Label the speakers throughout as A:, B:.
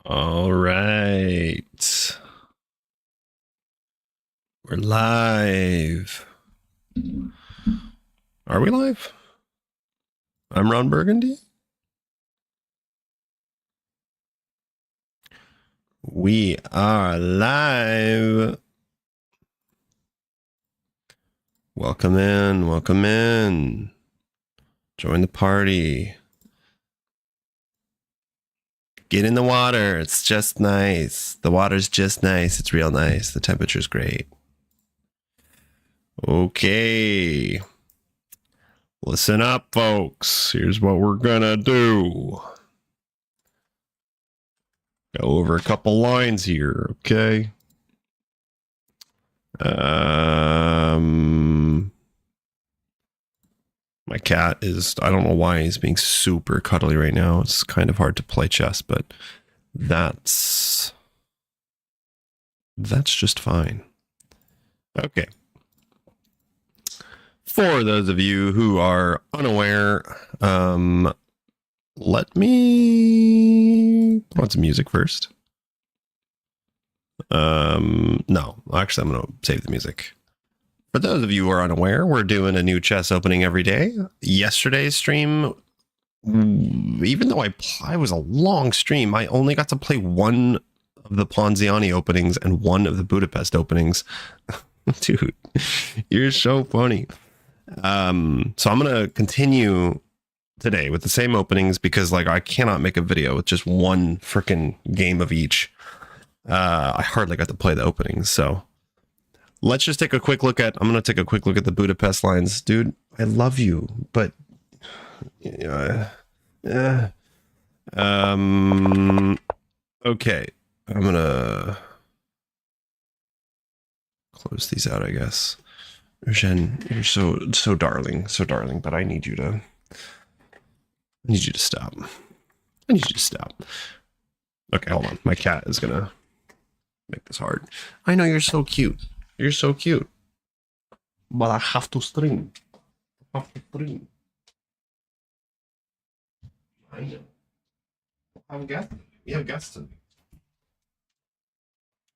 A: All right. We're live. Are we live? I'm Ron Burgundy. We are live. Welcome in. Welcome in. Join the party. Get in the water. It's just nice. The water's just nice. It's real nice. The temperature's great. Okay. Listen up, folks. Here's what we're gonna do. Go over a couple lines here, okay? My cat is, I don't know why he's being super cuddly right now. It's kind of hard to play chess, but that's just fine. Okay. For those of you who are unaware, let me put on some music first. No, actually, I'm going to save the music. For those of you who are unaware, we're doing a new chess opening every day. Yesterday's stream, even though I was a long stream, I only got to play one of the Ponziani openings and one of the Budapest openings. Dude, you're so funny. So I'm going to continue today with the same openings because I cannot make a video with just one freaking game of each. I hardly got to play the openings, so let's just take a quick look at, I'm going to take a quick look at the Budapest lines. Dude, I love you, but okay. I'm going to close these out, I guess. Jen, you're so darling, but I need you to stop. Okay, hold on. My cat is going to make this hard. I know you're so cute. You're so cute. But I have to stream. I know. We have guests today.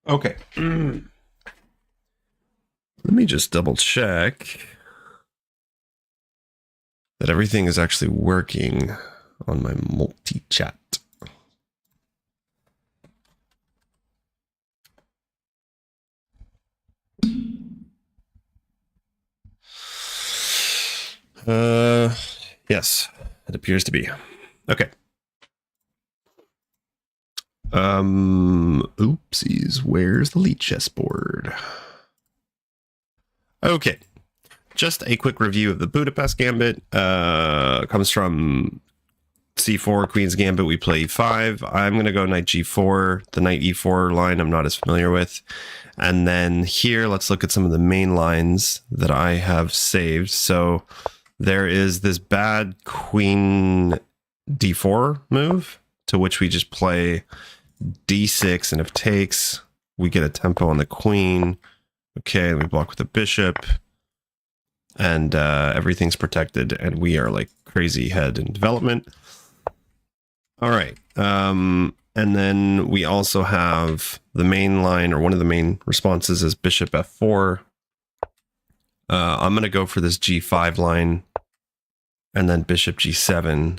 A: Okay. Let me just double check that everything is actually working on my multi-chat. Yes, it appears to be. Okay. Oopsies, where's the lead chessboard? Okay. Just a quick review of the Budapest Gambit. Comes from C4, Queen's Gambit. We play e5. I'm going to go knight g4. The knight e4 line I'm not as familiar with. And then here, let's look at some of the main lines that I have saved. So there is this bad queen d4 move, to which we just play d6, and if takes, we get a tempo on the queen. Okay, we block with the bishop, and everything's protected, and we are like crazy head in development. All right, and then we also have the main line, or one of the main responses is bishop f4. I'm going to go for this g5 line, and then bishop g7.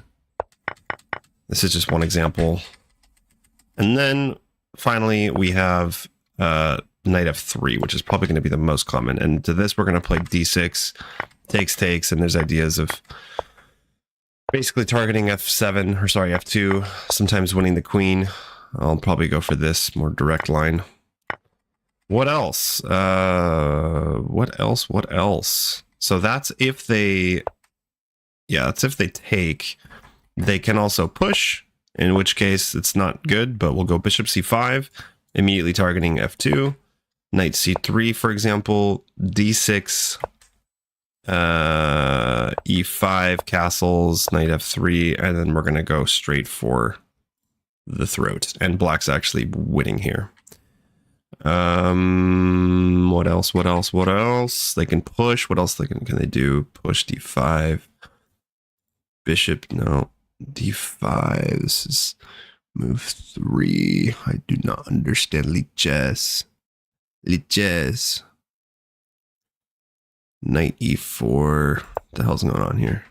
A: This is just one example. And then finally, we have knight f3, which is probably going to be the most common. And to this, we're going to play d6, takes, and there's ideas of basically targeting f7, or sorry, f2, sometimes winning the queen. I'll probably go for this more direct line. What else? What else? So that's if they, that's if they take. They can also push, in which case it's not good, but we'll go bishop c5, immediately targeting f2, knight c3, for example, d6, e5, castles, knight f3, and then we're going to go straight for the throat. And black's actually winning here. What else? They can push. What else can they do? Push d5. Bishop, no. d5. This is Move 3. I do not understand lichess. Lichess. Knight e4. What the hell's going on here?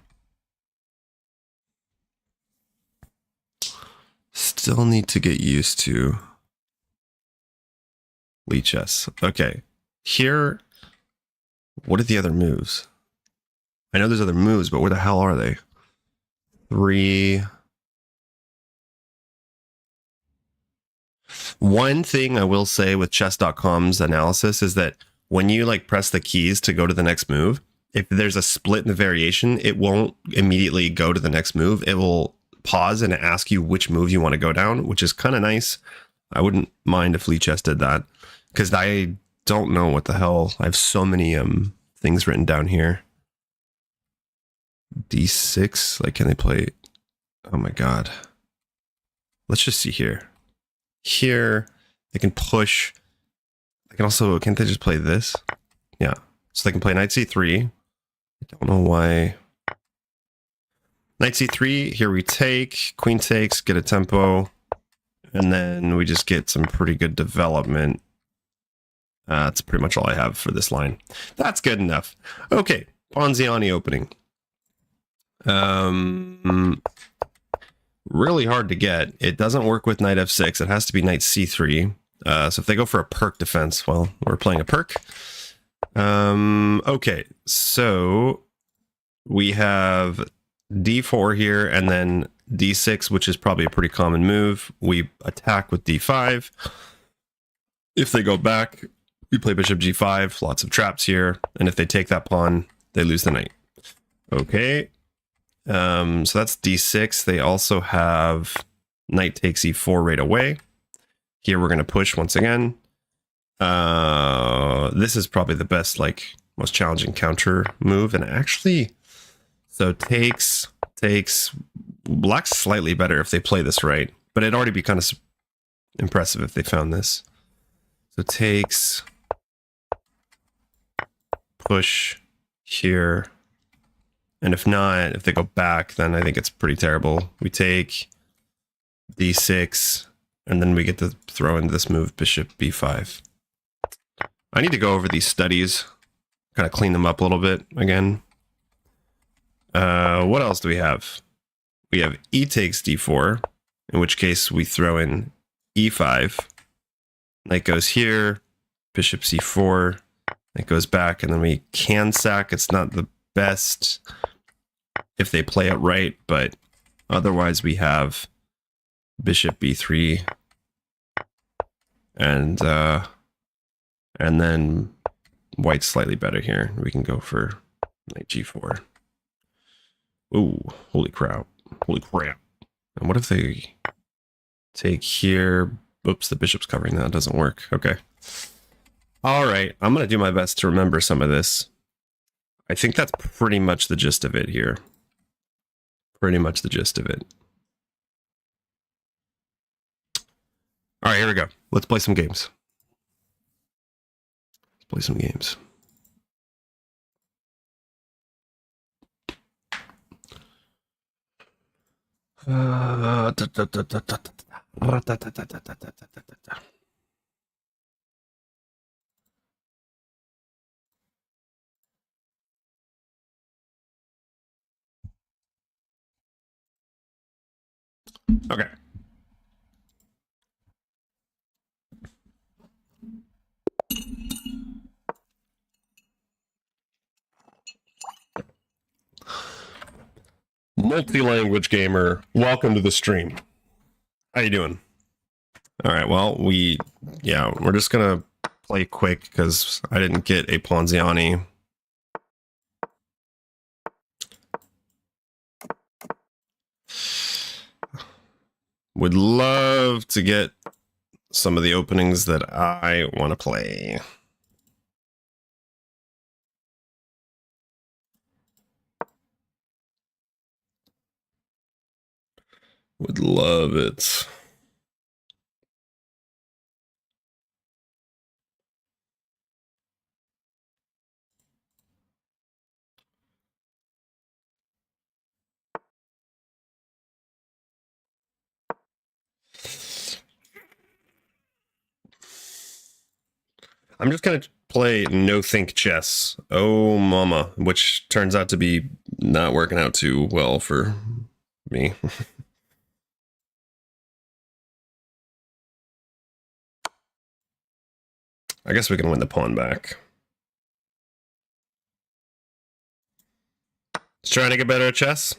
A: Still need to get used to lichess. Okay. Here, what are the other moves? I know there's other moves, but where the hell are they? 3. One thing I will say with chess.com's analysis is that when you like press the keys to go to the next move, if there's a split in the variation, it won't immediately go to the next move. It will pause and ask you which move you want to go down, which is kind of nice. I wouldn't mind if lichess did that, because I don't know what the hell. I have so many things written down here. D6, like, can they play? Oh my god. Let's just see here. Here, they can push. They can also, can't they just play this? Yeah. So they can play knight c3. I don't know why. Knight c3, here we take, queen takes, get a tempo, and then we just get some pretty good development. That's pretty much all I have for this line. That's good enough. Okay, Ponziani opening. Really hard to get. It doesn't work with knight f6. It has to be knight c3. So if they go for a perk defense, well, we're playing a perk. Okay, so we have d4 here, and then d6, which is probably a pretty common move. We attack with d5. If they go back, we play bishop g5. Lots of traps here. And if they take that pawn, they lose the knight. Okay. So that's d6. They also have knight takes e4 right away. Here we're going to push once again. This is probably the best, like, most challenging counter move. And actually, so takes, black's slightly better if they play this right. But it'd already be kind of impressive if they found this. So takes, push here. And if not, if they go back, then I think it's pretty terrible. We take d6, and then we get to throw in this move, bishop b5. I need to go over these studies, kind of clean them up a little bit again. What else do we have? We have e takes d4, in which case we throw in e5. Knight goes here, bishop c4, it goes back, and then we can sack. It's not the best if they play it right, but otherwise we have bishop b3, and then white's slightly better here. We can go for knight g4. Ooh, holy crap. Holy crap. And what if they take here? Oops, the bishop's covering that. Doesn't work. Okay. All right. I'm going to do my best to remember some of this. I think that's pretty much the gist of it here. Pretty much the gist of it. All right, here we go. Let's play some games. Let's play some games. Okay. Multi-language gamer, welcome to the stream. How you doing? All right, well, we're just gonna play quick because I didn't get a Ponziani. Would love to get some of the openings that I want to play. Would love it. I'm just gonna play no think chess. Oh mama, which turns out to be not working out too well for me. I guess we can win the pawn back. Just trying to get better at chess.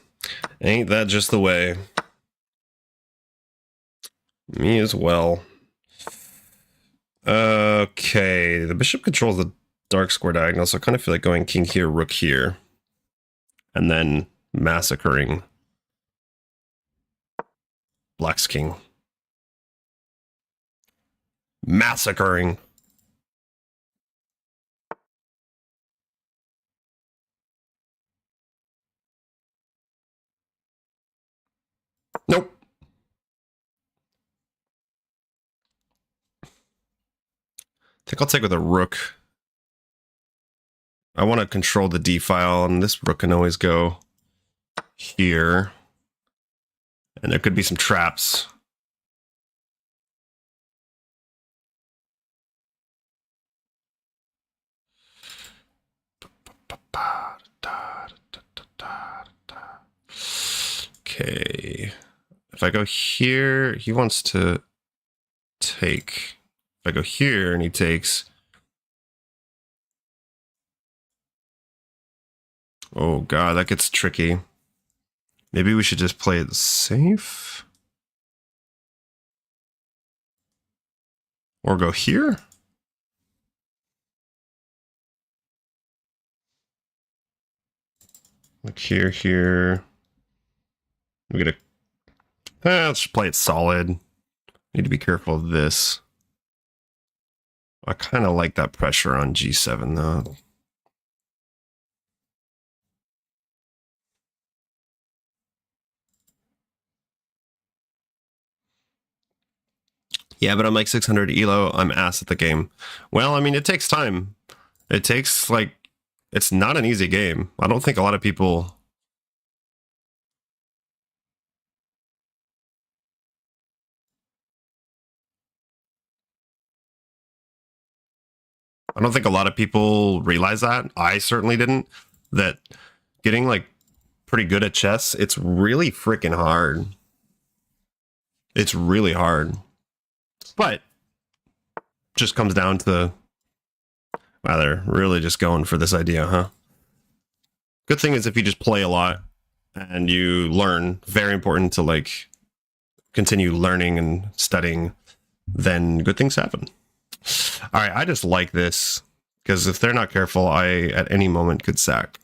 A: Ain't that just the way? Me as well. Okay, the bishop controls the dark square diagonal, so I kind of feel like going king here, rook here, and then massacring black's king. Massacring. Nope. I think I'll take with a rook. I want to control the d file, and this rook can always go here. And there could be some traps. Okay. If I go here, he wants to take. If I go here and he takes. Oh god, that gets tricky. Maybe we should just play it safe? Or go here? Like here. We gotta. Let's play it solid. Need to be careful of this. I kind of like that pressure on g7 though. Yeah, but I'm like 600 elo. I'm ass at the game. Well, I mean, it takes time. It takes like, it's not an easy game. I don't think a lot of people. I don't think a lot of people realize that. I certainly didn't. That getting like pretty good at chess, it's really freaking hard. It's really hard. But just comes down to, wow, they're really just going for this idea, huh? Good thing is if you just play a lot and you learn, very important to like continue learning and studying, then good things happen. All right, I just like this because if they're not careful, I at any moment could sack.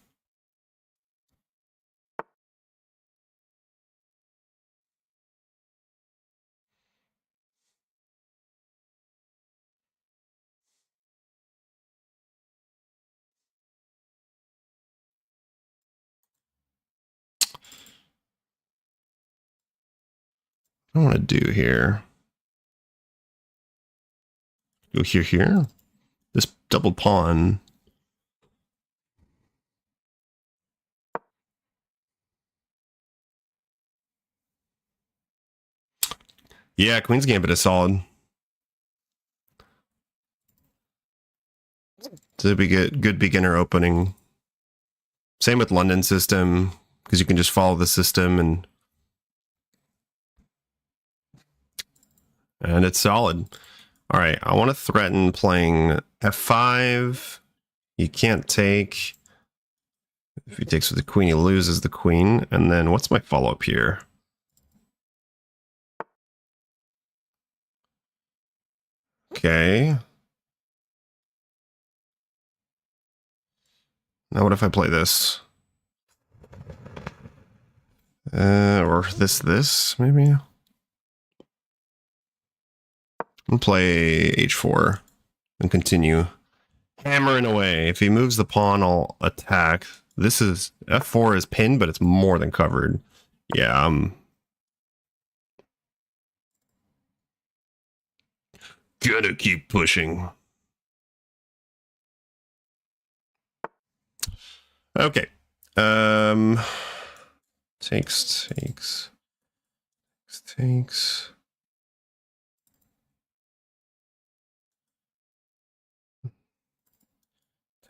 A: What I want to do here. Go here. This double pawn. Yeah, Queen's Gambit is solid. To be good beginner opening. Same with London system, because you can just follow the system and it's solid. All right, I want to threaten playing f5. You can't take. If he takes with the queen, he loses the queen. And then what's my follow-up here? Okay. Now what if I play this? Or this, maybe? And play h4 and continue hammering away. If he moves the pawn, I'll attack. This is f4 is pinned, but it's more than covered. Yeah, I'm gonna keep pushing. Okay. Takes.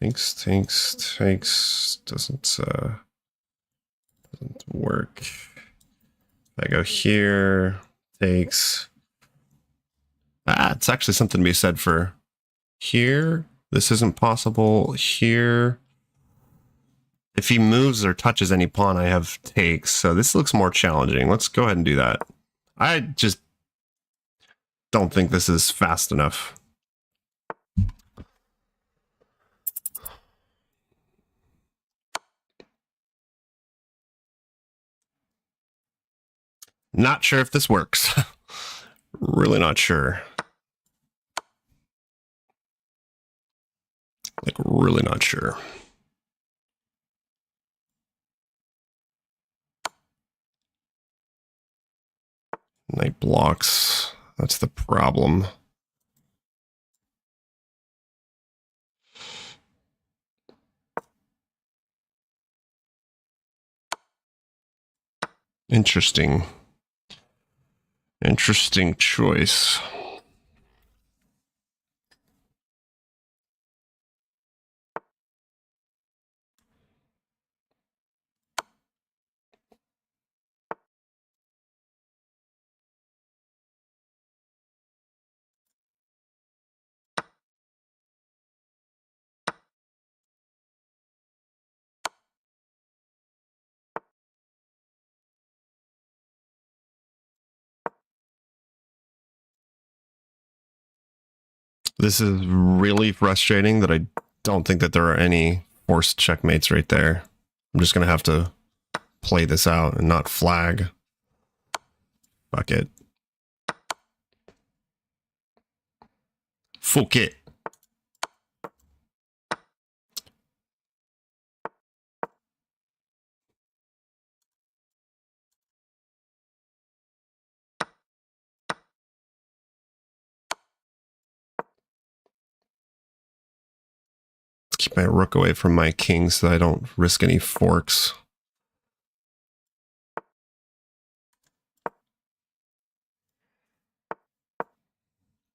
A: Takes. Doesn't work. If I go here, takes. It's actually something to be said for here. This isn't possible here. If he moves or touches any pawn, I have takes. So this looks more challenging. Let's go ahead and do that. I just don't think this is fast enough. Not sure if this works. Really not sure. Like, really not sure. Knight blocks. That's the problem. Interesting. Interesting choice. This is really frustrating that I don't think that there are any forced checkmates right there. I'm just going to have to play this out and not flag. Fuck it. Fuck it. Keep my rook away from my king so that I don't risk any forks.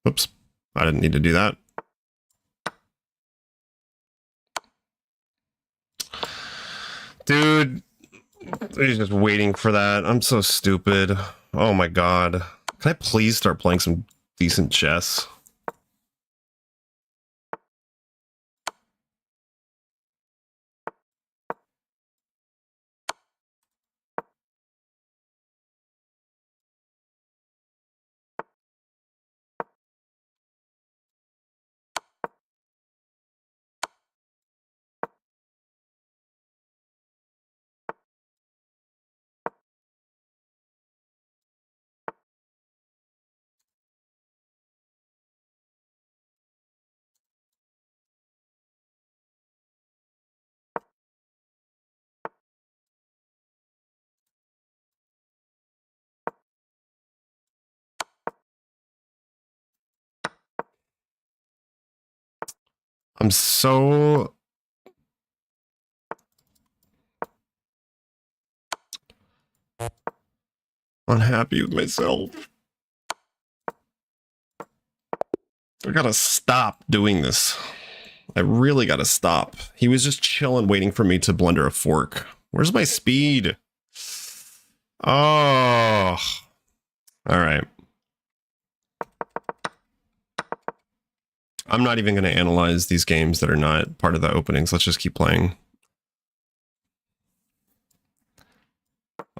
A: Oops, I didn't need to do that. Dude, he's just waiting for that. I'm so stupid. Oh my god. Can I please start playing some decent chess? I'm so unhappy with myself. I gotta stop doing this. I really gotta stop. He was just chilling, waiting for me to blunder a fork. Where's my speed? Oh. All right. I'm not even going to analyze these games that are not part of the openings. Let's just keep playing.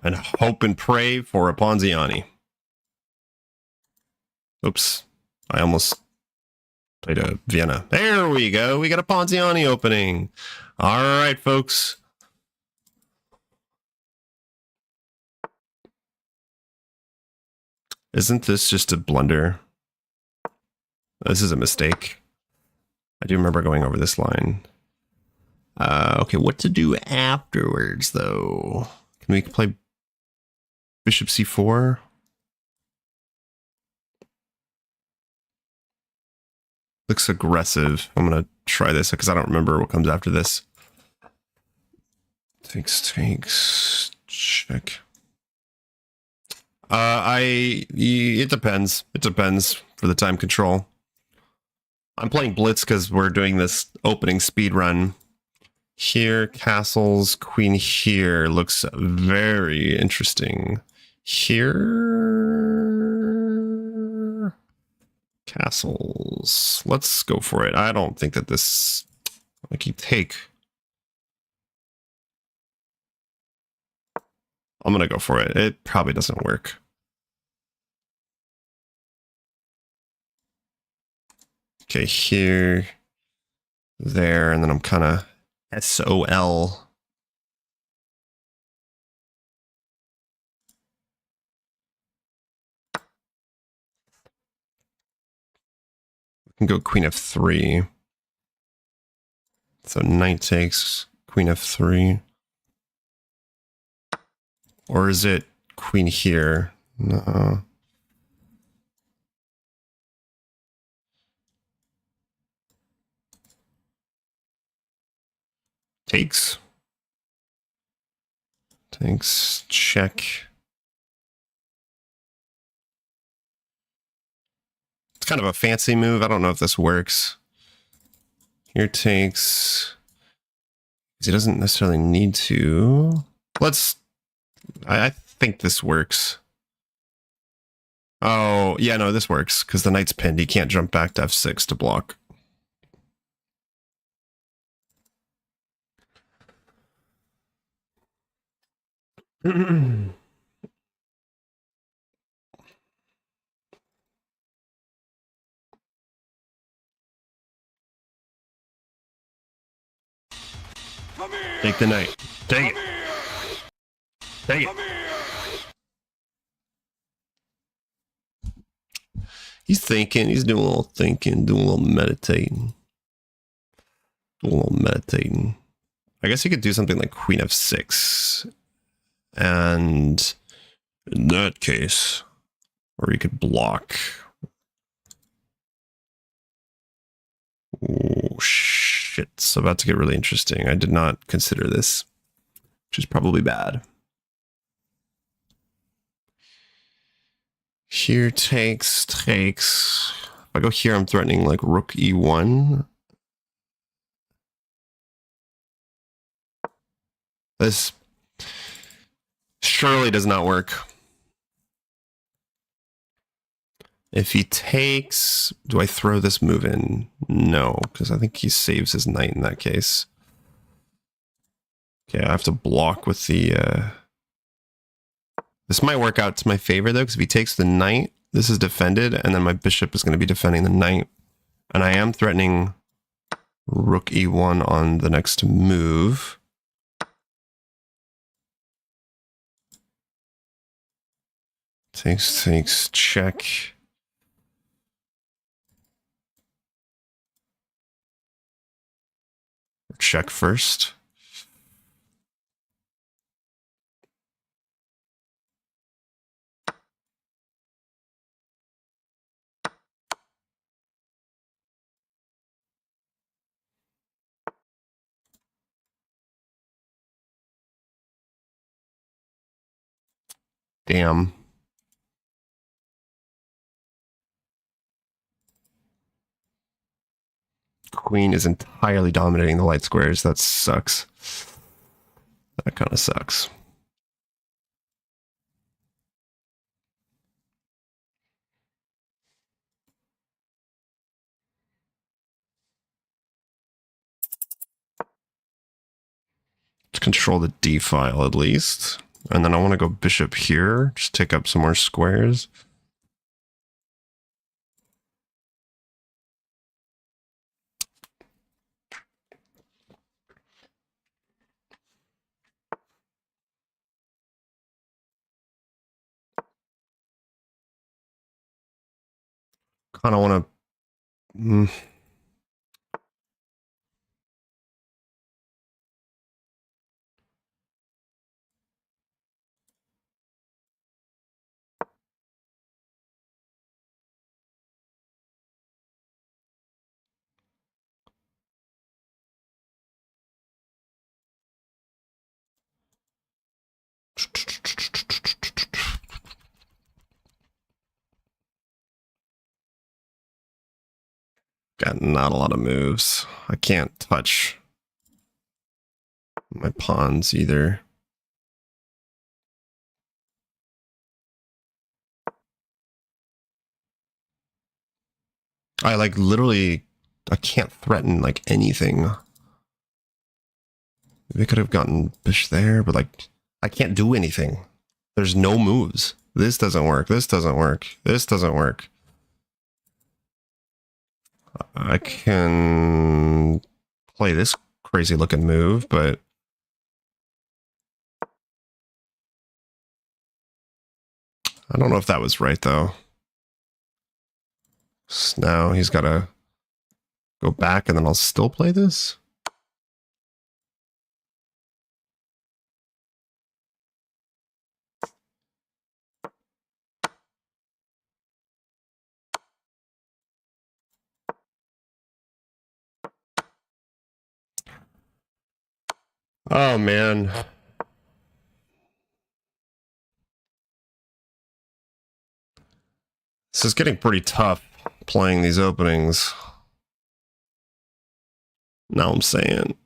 A: And hope and pray for a Ponziani. Oops. I almost played a Vienna. There we go. We got a Ponziani opening. All right, folks. Isn't this just a blunder? This is a mistake. I do remember going over this line. Okay, what to do afterwards, though? Can we play Bishop C4? Looks aggressive. I'm going to try this because I don't remember what comes after this. Takes, check. It depends. It depends for the time control. I'm playing Blitz because we're doing this opening speed run. Here, castles, queen here looks very interesting. Here, castles. Let's go for it. I don't think that this, like, you take. I'm gonna go for it. It probably doesn't work. Okay, here, there, and then I'm kind of SOL. We can go queen f3. So knight takes, queen f3. Or is it queen here? No. Takes. Takes, check. It's kind of a fancy move. I don't know if this works. Here takes. He doesn't necessarily need to. Let's. I think this works. Oh, yeah, no, this works because the knight's pinned. He can't jump back to f6 to block. Take the knight. Take it. Take it. He's thinking. He's doing a little thinking, doing a little meditating. Doing a little meditating. I guess he could do something like queen f6. And in that case, or he could block. Oh, shit. It's about to get really interesting. I did not consider this, which is probably bad. Here takes. If I go here, I'm threatening like rook e1. This surely does not work. If he takes, do I throw this move in? No, because I think he saves his knight in that case. Okay, I have to block with the... This might work out to my favor, though, because if he takes the knight, this is defended, and then my bishop is going to be defending the knight. And I am threatening rook e1 on the next move. Takes, check. Check first. Damn. Queen is entirely dominating the light squares. That sucks. That kind of sucks. Let's control the D file at least. And then I want to go bishop here. Just take up some more squares. Kind of want to... Got not a lot of moves. I can't touch my pawns either. I like literally, I can't threaten like anything. They could have gotten Bish there, but like, I can't do anything. There's no moves. This doesn't work. This doesn't work. This doesn't work. I can play this crazy looking move, but I don't know if that was right though. So now he's got to go back and then I'll still play this. Oh man. This is getting pretty tough playing these openings. Now I'm saying.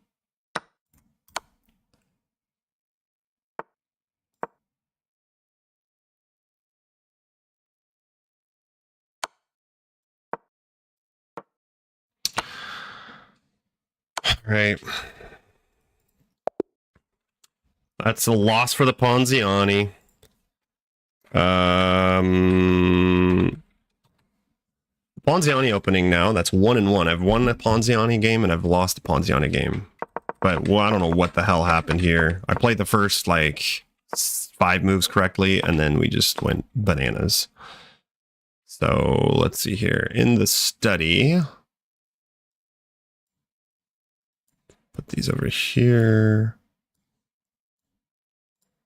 A: Right. That's a loss for the Ponziani. Ponziani opening now. That's 1-1. I've won a Ponziani game and I've lost a Ponziani game. But well, I don't know what the hell happened here. I played the first like 5 moves correctly and then we just went bananas. So let's see here. In the study. Put these over here.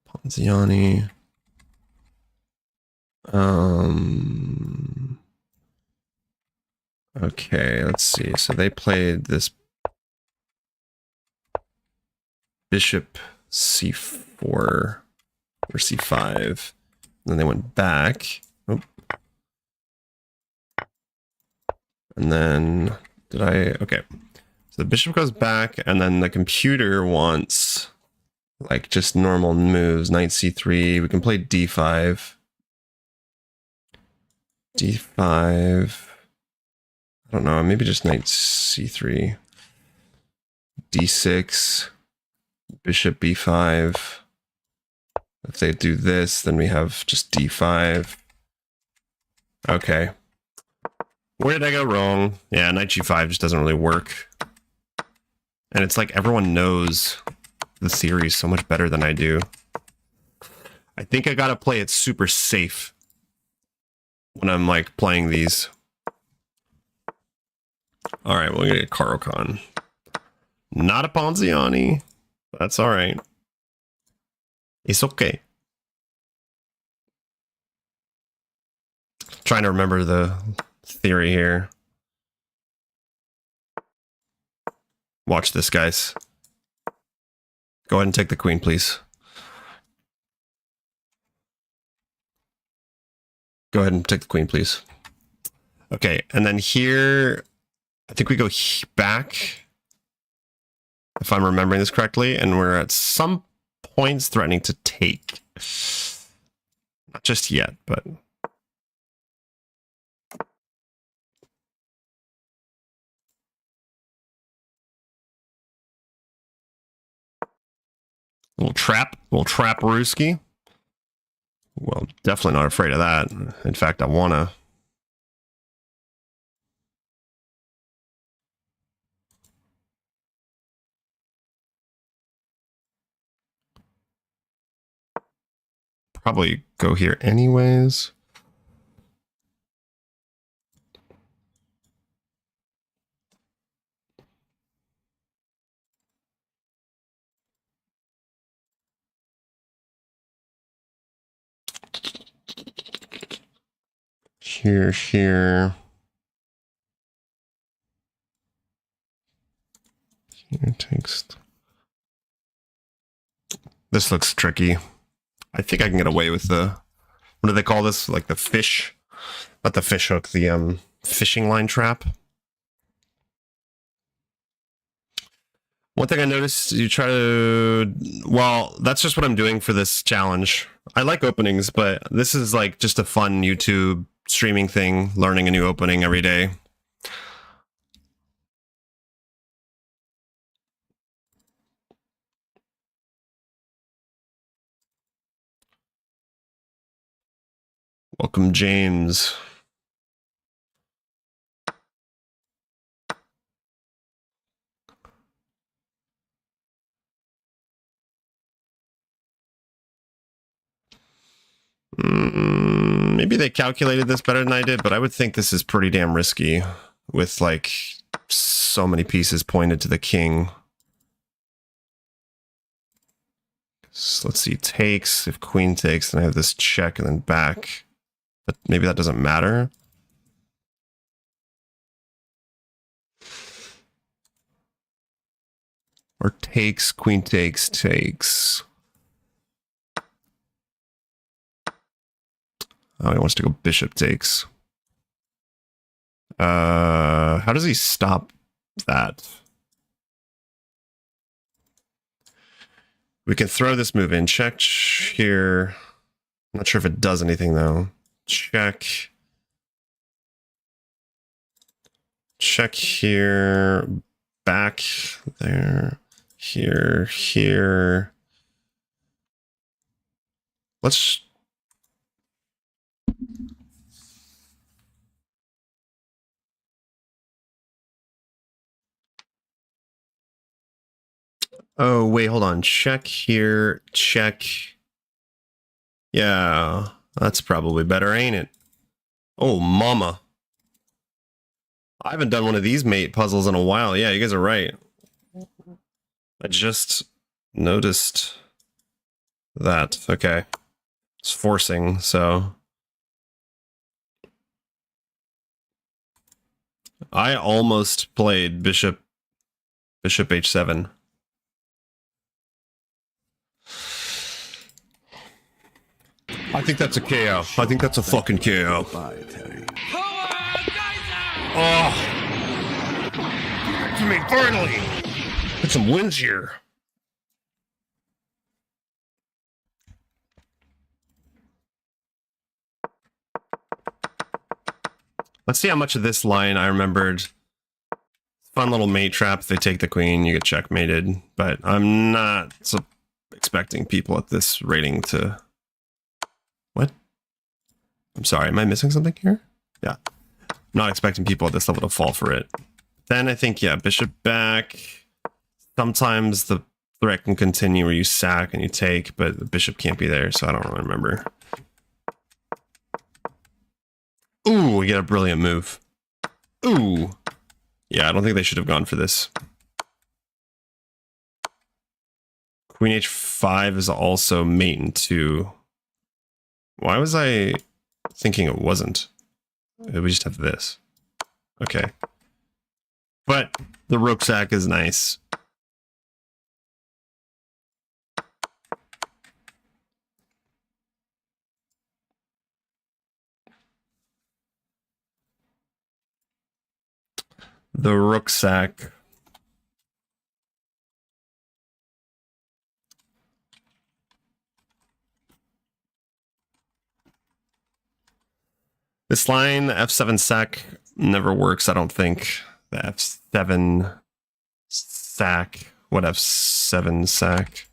A: Ponziani. Okay, let's see. So they played this bishop c4 or c5. Then they went back. Oh. And then did I? Okay. So the bishop goes back and then the computer wants like just normal moves. Knight c3. We can play d5. d5. I don't know, maybe just knight c3, d6, bishop b5. If they do this, then we have just d5. Okay. Where did I go wrong? Yeah, knight g5 just doesn't really work. And it's like everyone knows the theory so much better than I do. I think I gotta play it super safe when I'm like playing these. All right, we'll get caro kann. Not a Ponziani. That's all right. It's okay. Trying to remember the theory here. Watch this, guys. Go ahead and take the queen, please. Go ahead and take the queen, please. Okay, and then here, I think we go back, if I'm remembering this correctly, and we're at some points threatening to take. Not just yet, but... Little trap Ruski. Well, definitely not afraid of that. In fact, I wanna. Probably go here anyways. Here. Here takes. This looks tricky. I think I can get away with the, what do they call this? Like the fish, not the fish hook, the fishing line trap. One thing I noticed, you try to... Well, that's just what I'm doing for this challenge. I like openings, but this is like just a fun YouTube streaming thing, learning a new opening every day. Welcome, James. Maybe they calculated this better than I did, but I would think this is pretty damn risky with like so many pieces pointed to the king. So let's see, takes. If queen takes, then I have this check and then back. But maybe that doesn't matter. Or takes, queen takes, takes. Oh, he wants to go bishop takes. How does he stop that? We can throw this move in. Check here. I'm not sure if it does anything, though. Check. Check here. Back there. Here. Here. Let's... Oh, wait, hold on. Check here. Check. Yeah, that's probably better, ain't it? Oh, mama. I haven't done one of these mate puzzles in a while. Yeah, you guys are right. I just noticed that. Okay. It's forcing, so... I almost played bishop h7. I think that's a KO. I think that's a fucking KO. Oh! I mean, finally! Get some wins here. Let's see how much of this line I remembered. Fun little mate trap. If they take the queen, you get checkmated. But I'm not expecting people at this rating to... What? I'm sorry, am I missing something here? Yeah. I'm not expecting people at this level to fall for it. Then I think, yeah, bishop back. Sometimes the threat can continue where you sack and you take, but the bishop can't be there, so I don't really remember. Ooh, we get a brilliant move. Ooh. Yeah, I don't think they should have gone for this. Queen h5 is also mate in 2. Why was I thinking it wasn't? We just have this. Okay. But the rucksack is nice. The rucksack. This line, the f7 sack, never works, I don't think. The f7 sack. What f7 sack?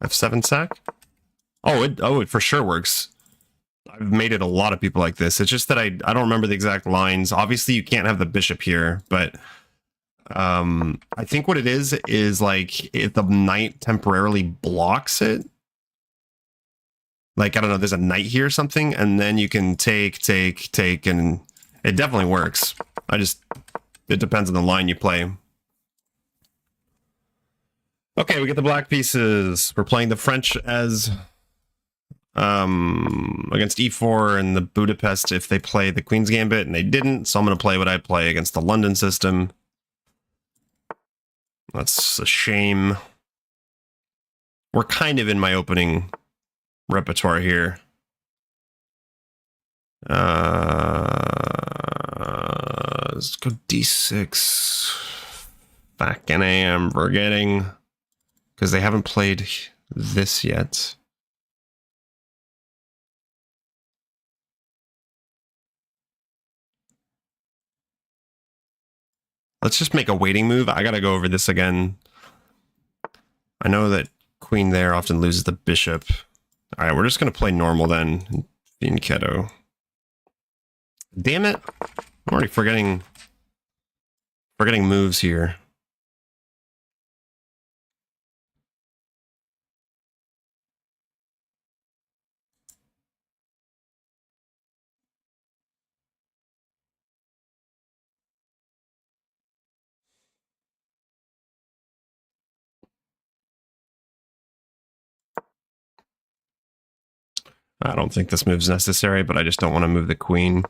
A: F7 sack? Oh, it for sure works. I've made it a lot of people like this. It's just that I don't remember the exact lines. Obviously, you can't have the bishop here, but I think what it is like if the knight temporarily blocks it. Like, I don't know, there's a knight here or something, and then you can take, and it definitely works. It depends on the line you play. Okay, we get the black pieces. We're playing the French as against e4 and the Budapest if they play the Queen's Gambit, and they didn't, so I'm going to play what I play against the London system. That's a shame. We're kind of in my opening repertoire here. Let's go d6. Fucking I am forgetting. Because they haven't played this yet. Let's just make a waiting move. I gotta go over this again. I know that queen there often loses the bishop. All right, we're just gonna play normal then. In Keto. Damn it! I'm already forgetting moves here. I don't think this move's necessary, but I just don't want to move the queen.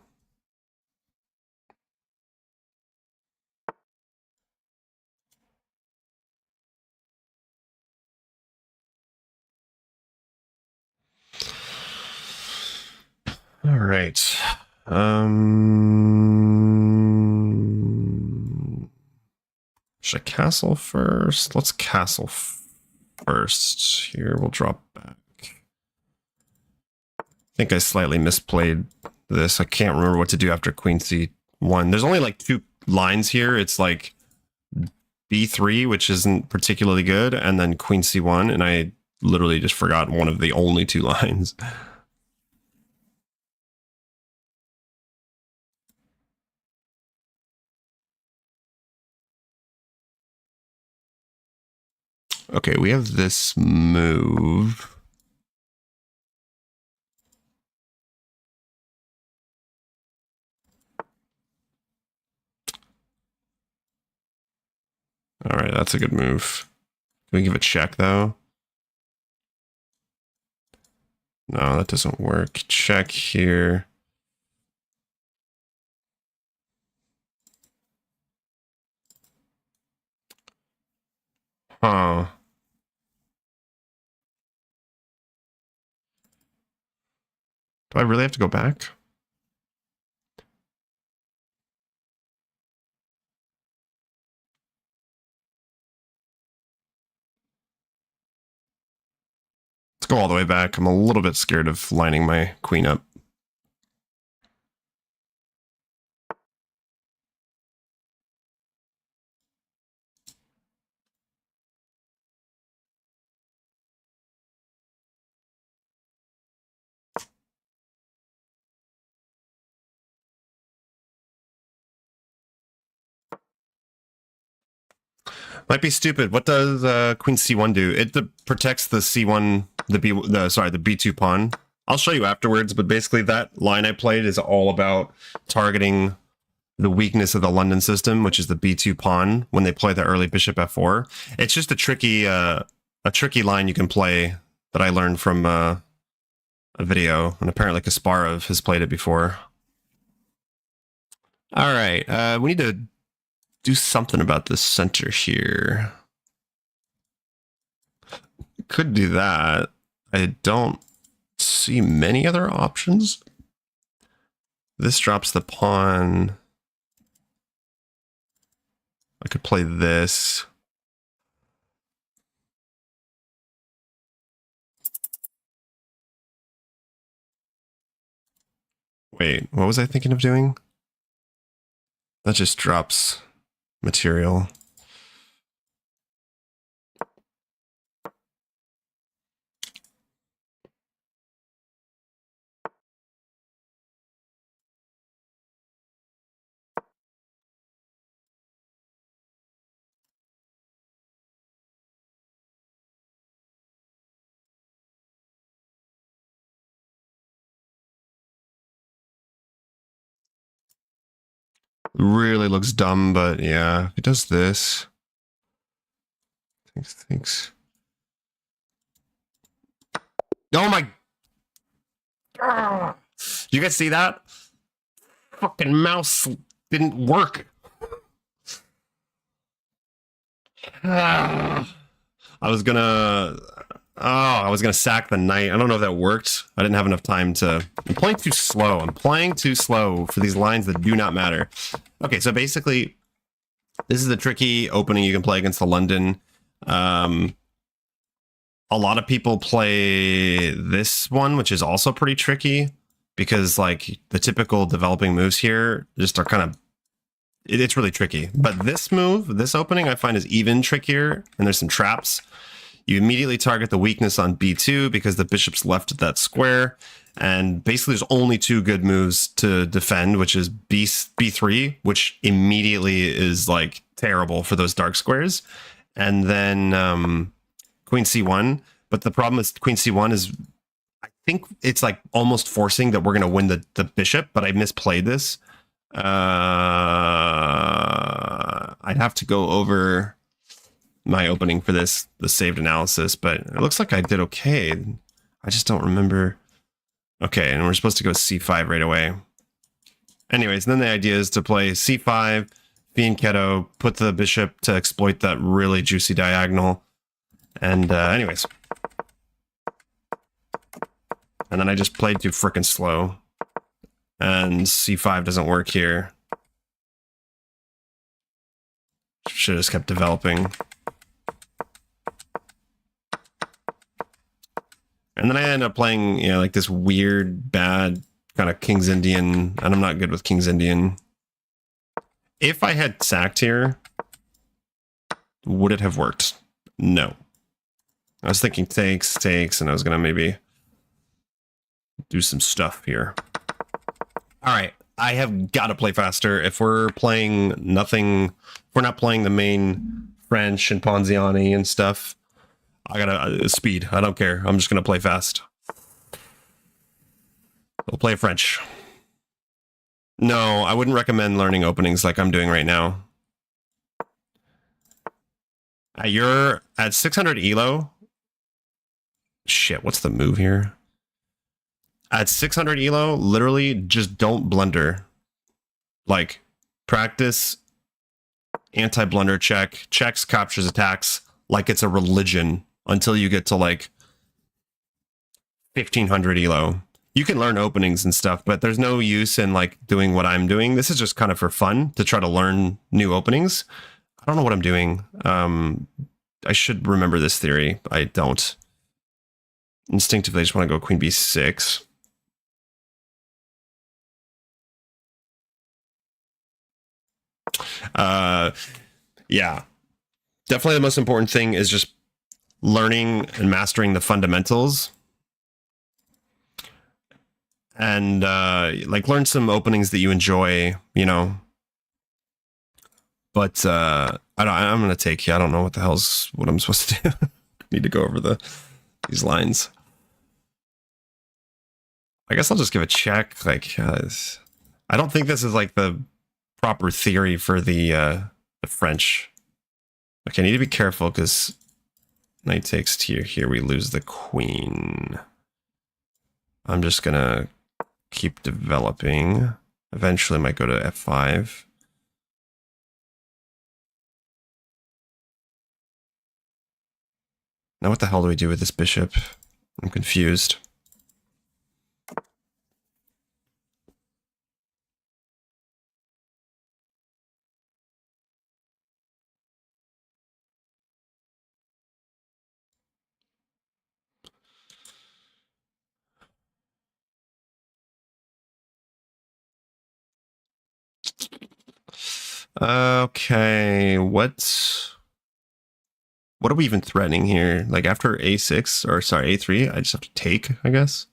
A: All right. Should I castle first? Let's castle first. Here, we'll drop back. I think I slightly misplayed this. I can't remember what to do after queen c1. There's only like 2 lines here. It's like b3, which isn't particularly good, and then queen c1, and I literally just forgot one of the only 2 lines. Okay, we have this move. All right, that's a good move. Can we give a check, though? No, that doesn't work. Check here. Huh. Do I really have to go back? Let's go all the way back. I'm a little bit scared of lining my queen up. Might be stupid. What does queen c1 do? It protects the c1, the b2 pawn. I'll show you afterwards, but basically that line I played is all about targeting the weakness of the London system, which is the b2 pawn when they play the early bishop f4. It's just a tricky line you can play that I learned from a video, and apparently Kasparov has played it before. All right, we need to do something about the center here. Could do that. I don't see many other options. This drops the pawn. I could play this. Wait, what was I thinking of doing? That just drops material. Really looks dumb, but yeah, if it does this. Thanks. Oh my! You guys see that? Fucking mouse didn't work. I was gonna sack the knight. I don't know if that worked. I didn't have enough time to. I'm playing too slow. I'm playing too slow for these lines that do not matter. Okay, so basically, This is a tricky opening you can play against the London. A lot of people play this one, which is also pretty tricky because like the typical developing moves here just are kind of, it's really tricky. But this move, this opening, I find is even trickier, and there's some traps. You immediately target the weakness on b2 because the bishop's left at that square. And basically, there's only two good moves to defend, which is b3, which immediately is like terrible for those dark squares. And then queen c1. But the problem with queen c1 is I think it's like almost forcing that we're going to win the bishop, but I misplayed this. I'd have to go over my opening for this, the saved analysis, but it looks like I did okay. I just don't remember. Okay, and we're supposed to go c5 right away. Anyways, then the idea is to play c5, fianchetto, put the bishop to exploit that really juicy diagonal. And anyways. And then I just played too freaking slow. And c5 doesn't work here. Should have just kept developing. And then I end up playing, you know, like this weird, bad kind of King's Indian, and I'm not good with King's Indian. If I had sacked here, would it have worked? No. I was thinking takes, and I was going to maybe do some stuff here. All right, I have got to play faster. If we're playing nothing, if we're not playing the main French and Ponziani and stuff, I gotta speed. I don't care. I'm just gonna play fast. We'll play French. No, I wouldn't recommend learning openings like I'm doing right now. You're at 600 elo. Shit, what's the move here? At 600 elo, literally just don't blunder. Like, practice anti-blunder check, checks, captures, attacks, like it's a religion until you get to like 1500 elo. You can learn openings and stuff, but there's no use in like doing what I'm doing. This is just kind of for fun to try to learn new openings. I don't know what I'm doing. I should remember this theory. I don't. Instinctively, I just want to go queen b6. Yeah. Definitely the most important thing is just learning and mastering the fundamentals. And like learn some openings that you enjoy, you know. But I'm gonna take you. I don't know what the hell's what I'm supposed to do. Need to go over these lines. I guess I'll just give a check. Like I don't think this is like the proper theory for the French. Okay, I need to be careful because knight takes here we lose the queen. I'm just gonna keep developing. Eventually might go to f5. Now what the hell do we do with this bishop? I'm confused. Okay, what are we even threatening here? Like after a6, or sorry, a3, I just have to take, I guess.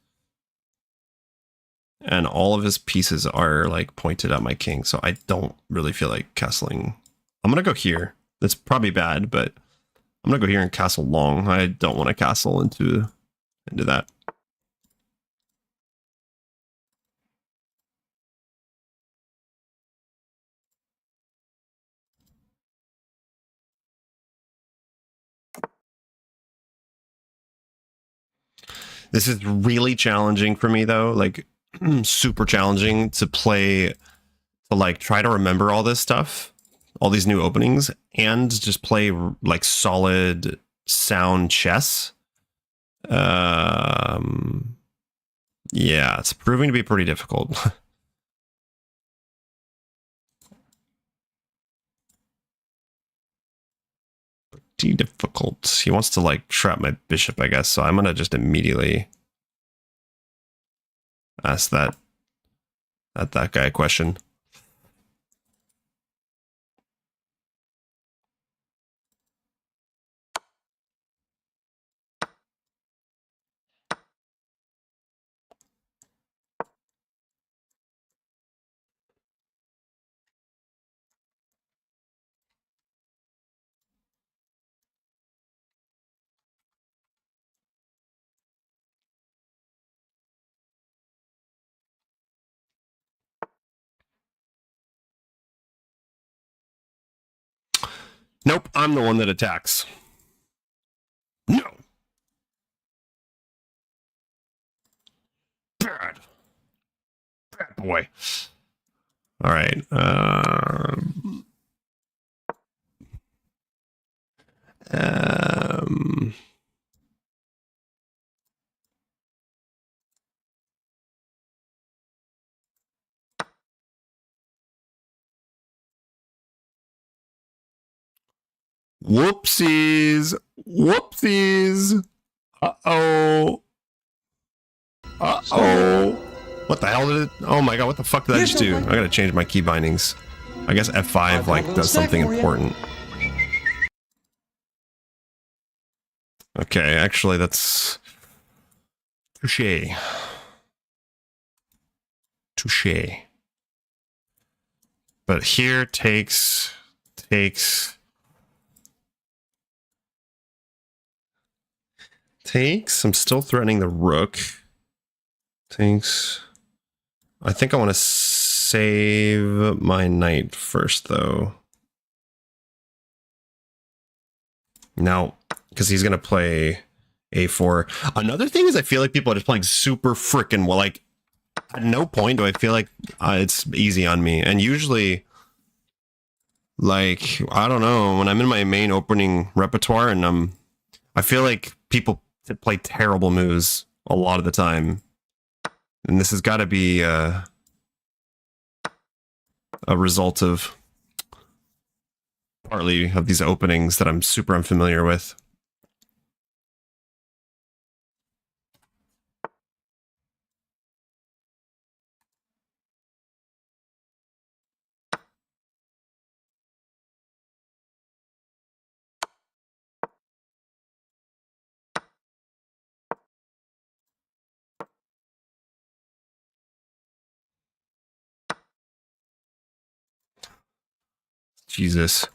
A: And all of his pieces are like pointed at my king, so I don't really feel like castling. I'm gonna go here. That's probably bad, but I'm gonna go here and castle long. I don't want to castle into that. This is really challenging for me though, like super challenging to play, to like try to remember all this stuff, all these new openings, and just play like solid sound chess. Yeah, it's proving to be pretty difficult. pretty difficult. He wants to like trap my bishop, I guess. So I'm gonna just immediately ask that guy a question. Nope, I'm the one that attacks. No. Bad boy. All right. Whoopsies. Whoopsies. Uh-oh. Uh-oh. What the hell did it? Oh my god, what the fuck did I just do? I gotta change my key bindings. I guess F5 like does something important. Okay, actually that's touche. Touche. But here takes. I'm still threatening the rook. Takes. I think I want to save my knight first, though. No, because he's going to play a4. Another thing is I feel like people are just playing super freaking well. Like, at no point do I feel like it's easy on me. And usually, like, I don't know, when I'm in my main opening repertoire and I feel like people play terrible moves a lot of the time. And this has got to be a result of partly of these openings that I'm super unfamiliar with. Jesus.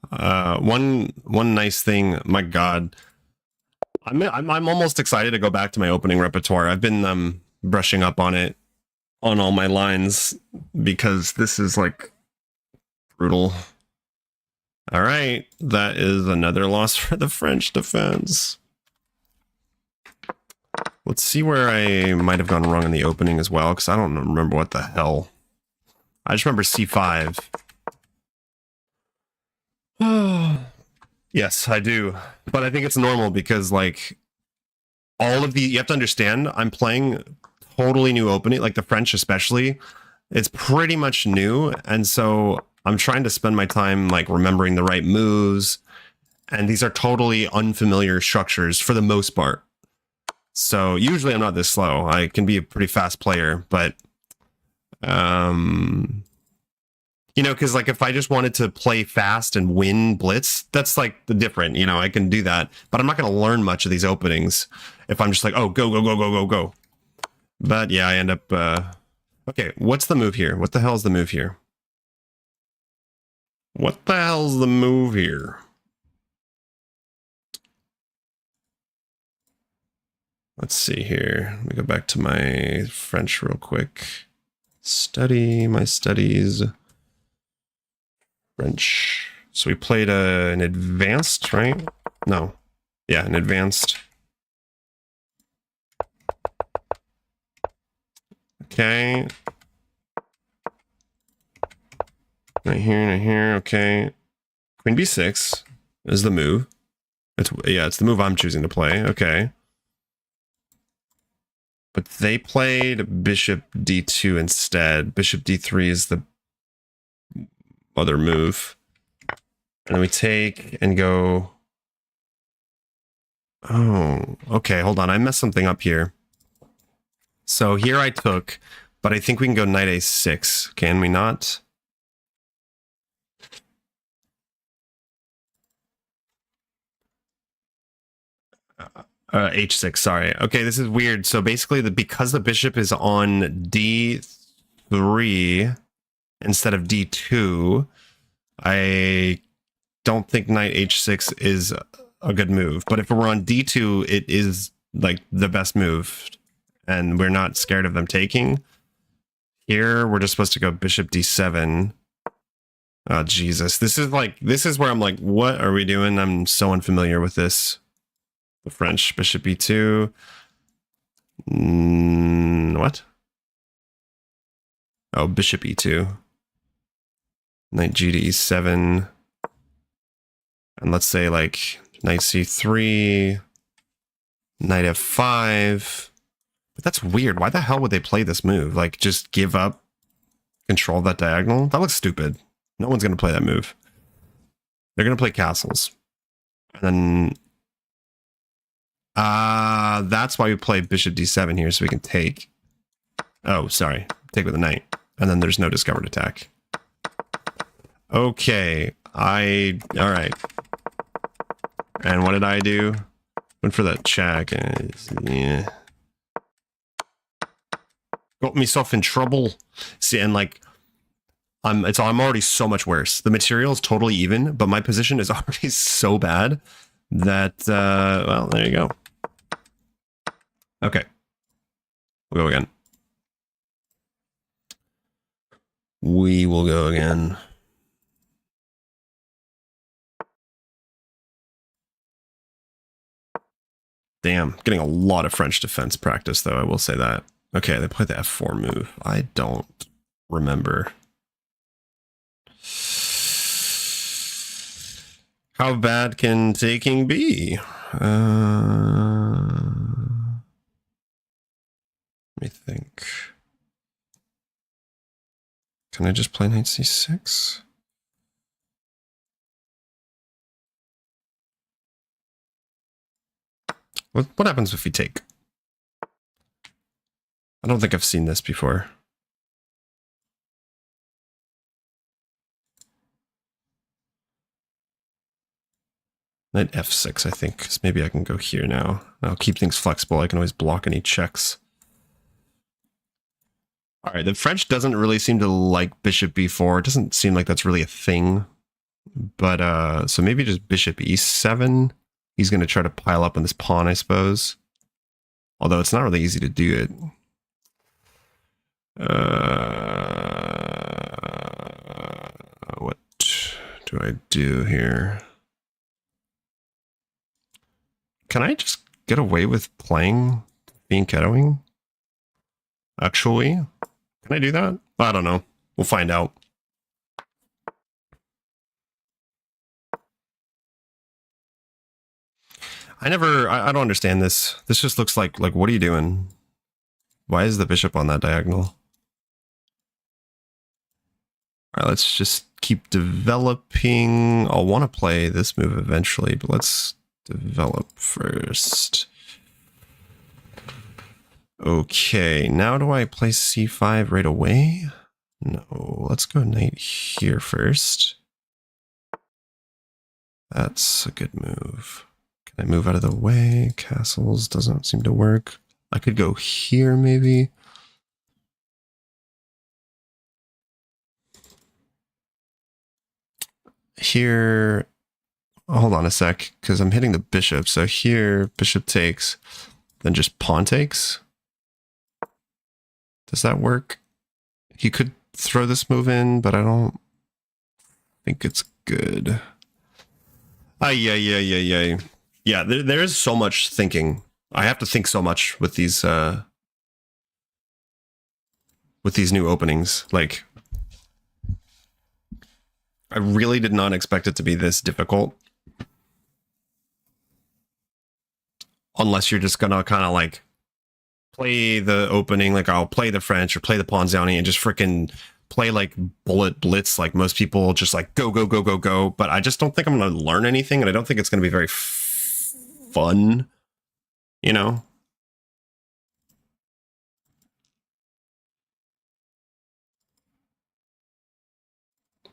A: One nice thing, my God. I'm almost excited to go back to my opening repertoire. I've been brushing up on it on all my lines because this is like brutal. All right, that is another loss for the French defense. Let's see where I might have gone wrong in the opening as well, because I don't remember what the hell. I just remember C5. Yes, I do. But I think it's normal because, like, all of the... You have to understand, I'm playing totally new opening, like the French especially. It's pretty much new, and so I'm trying to spend my time, like, remembering the right moves, and these are totally unfamiliar structures for the most part. So usually I'm not this slow. I can be a pretty fast player, but... You know, because like if I just wanted to play fast and win blitz, that's like the different, you know, I can do that. But I'm not going to learn much of these openings if I'm just like, oh, go. But yeah, I end up... Okay, what's the move here? What the hell is the move here? What the hell's the move here? Let's see here. Let me go back to my French real quick. Study my studies. French. So we played an advanced, right? No. Yeah, an advanced. Okay. Right here, okay. Queen b6 is the move. It's the move I'm choosing to play. Okay. But they played bishop d2 instead. Bishop d3 is the other move. And we take and go Oh, okay. Hold on. I messed something up here. So here I took, but I think we can go knight a6. Can we not? H6, sorry. Okay, this is weird. So basically, because the bishop is on d3 instead of d2, I don't think knight h6 is a good move. But if we're on d2, it is like the best move, and we're not scared of them taking. Here, we're just supposed to go bishop d7. Oh, Jesus. This is where I'm like, what are we doing? I'm so unfamiliar with this. The French, bishop e2. What? Oh, bishop e2. Knight g to e7. And let's say like knight c3, knight f5. But that's weird. Why the hell would they play this move? Like, just give up control of that diagonal? That looks stupid. No one's going to play that move. They're going to play castles. And then that's why we play bishop d7 here, so we can take. Oh, sorry. Take with a knight. And then there's no discovered attack. Okay. All right. And what did I do? Went for that check. Yeah. Got myself in trouble. See, and like, I'm already so much worse. The material is totally even, but my position is already so bad that, well, there you go. Okay. We'll go again. We will go again. Damn, getting a lot of French defense practice, though, I will say that. Okay, they played the f4 move. I don't remember. How bad can taking be? Let me think. Can I just play knight c6? What happens if we take? I don't think I've seen this before. Knight f6, I think, because maybe I can go here now. I'll keep things flexible. I can always block any checks. All right, the French doesn't really seem to like bishop b4. It doesn't seem like that's really a thing. But, so maybe just bishop e7. He's going to try to pile up on this pawn, I suppose. Although it's not really easy to do it. What do I do here? Can I just get away with playing fianchettoing? Actually, can I do that? I don't know. We'll find out. I don't understand this. This just looks like what are you doing? Why is the bishop on that diagonal? All right, let's just keep developing. I'll want to play this move eventually, but let's develop first. Okay, now do I play c5 right away? No, let's go knight here first. That's a good move. Can I move out of the way? Castles doesn't seem to work. I could go here maybe. Here, hold on a sec, because I'm hitting the bishop. So here, bishop takes, then just pawn takes. Does that work? He could throw this move in, but I don't think it's good. Yeah, there is so much thinking. I have to think so much with these new openings. Like, I really did not expect it to be this difficult. Unless you're just gonna kind of like play the opening, like I'll play the French or play the Ponziani and just freaking play like bullet blitz, like most people just like go. But I just don't think I'm gonna learn anything, and I don't think it's gonna be very fun, you know?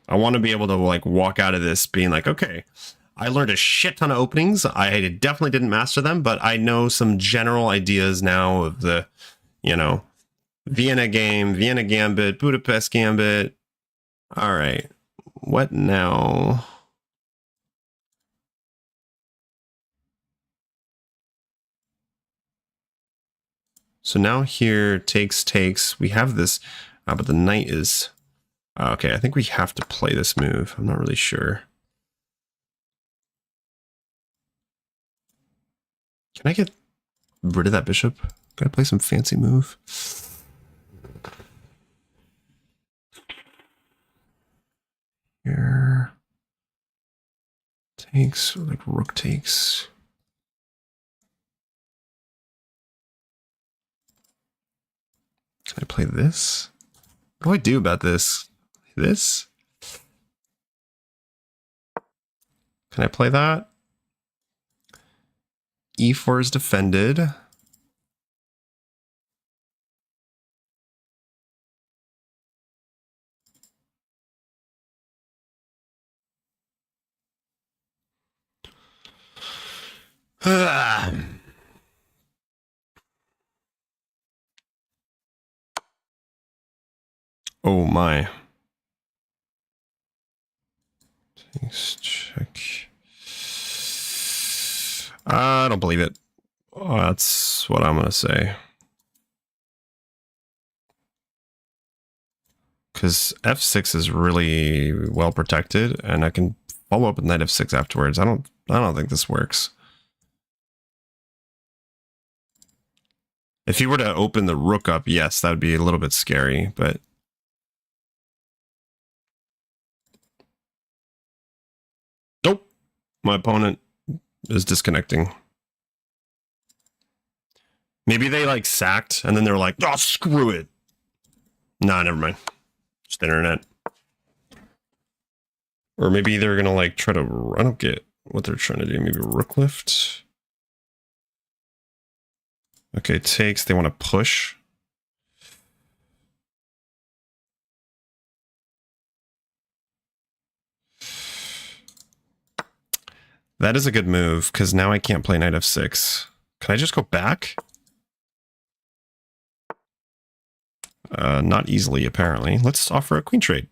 A: I want to be able to like walk out of this being like, okay, I learned a shit ton of openings. I definitely didn't master them, but I know some general ideas now of the, you know, Vienna game, Vienna Gambit, Budapest Gambit. All right. What now? So now here, takes. We have this, but the knight is... okay, I think we have to play this move. I'm not really sure. Can I get rid of that bishop? Can I play some fancy move? Here. Takes, like rook takes. Can I play this? What do I do about this? This? Can I play that? E4 is defended. Oh my. Takes, check. I don't believe it. Oh, that's what I'm going to say. Because f6 is really well protected, and I can follow up with knight f6 afterwards. I don't think this works. If he were to open the rook up, yes, that would be a little bit scary, but... Nope. My opponent is disconnecting. Maybe they like sacked, and then they're like, oh, screw it. Nah, never mind. Just internet. Or maybe they're gonna like try to... I don't get what they're trying to do. Maybe rook lift. Okay, takes. They want to push. That is a good move, because now I can't play knight f6. Can I just go back? Not easily, apparently. Let's offer a queen trade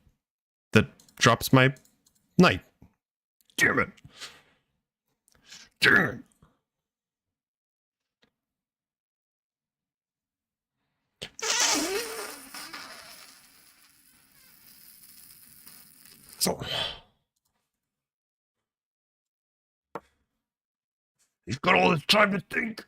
A: that drops my knight. Damn it. Damn it. So... he's got all this time to think.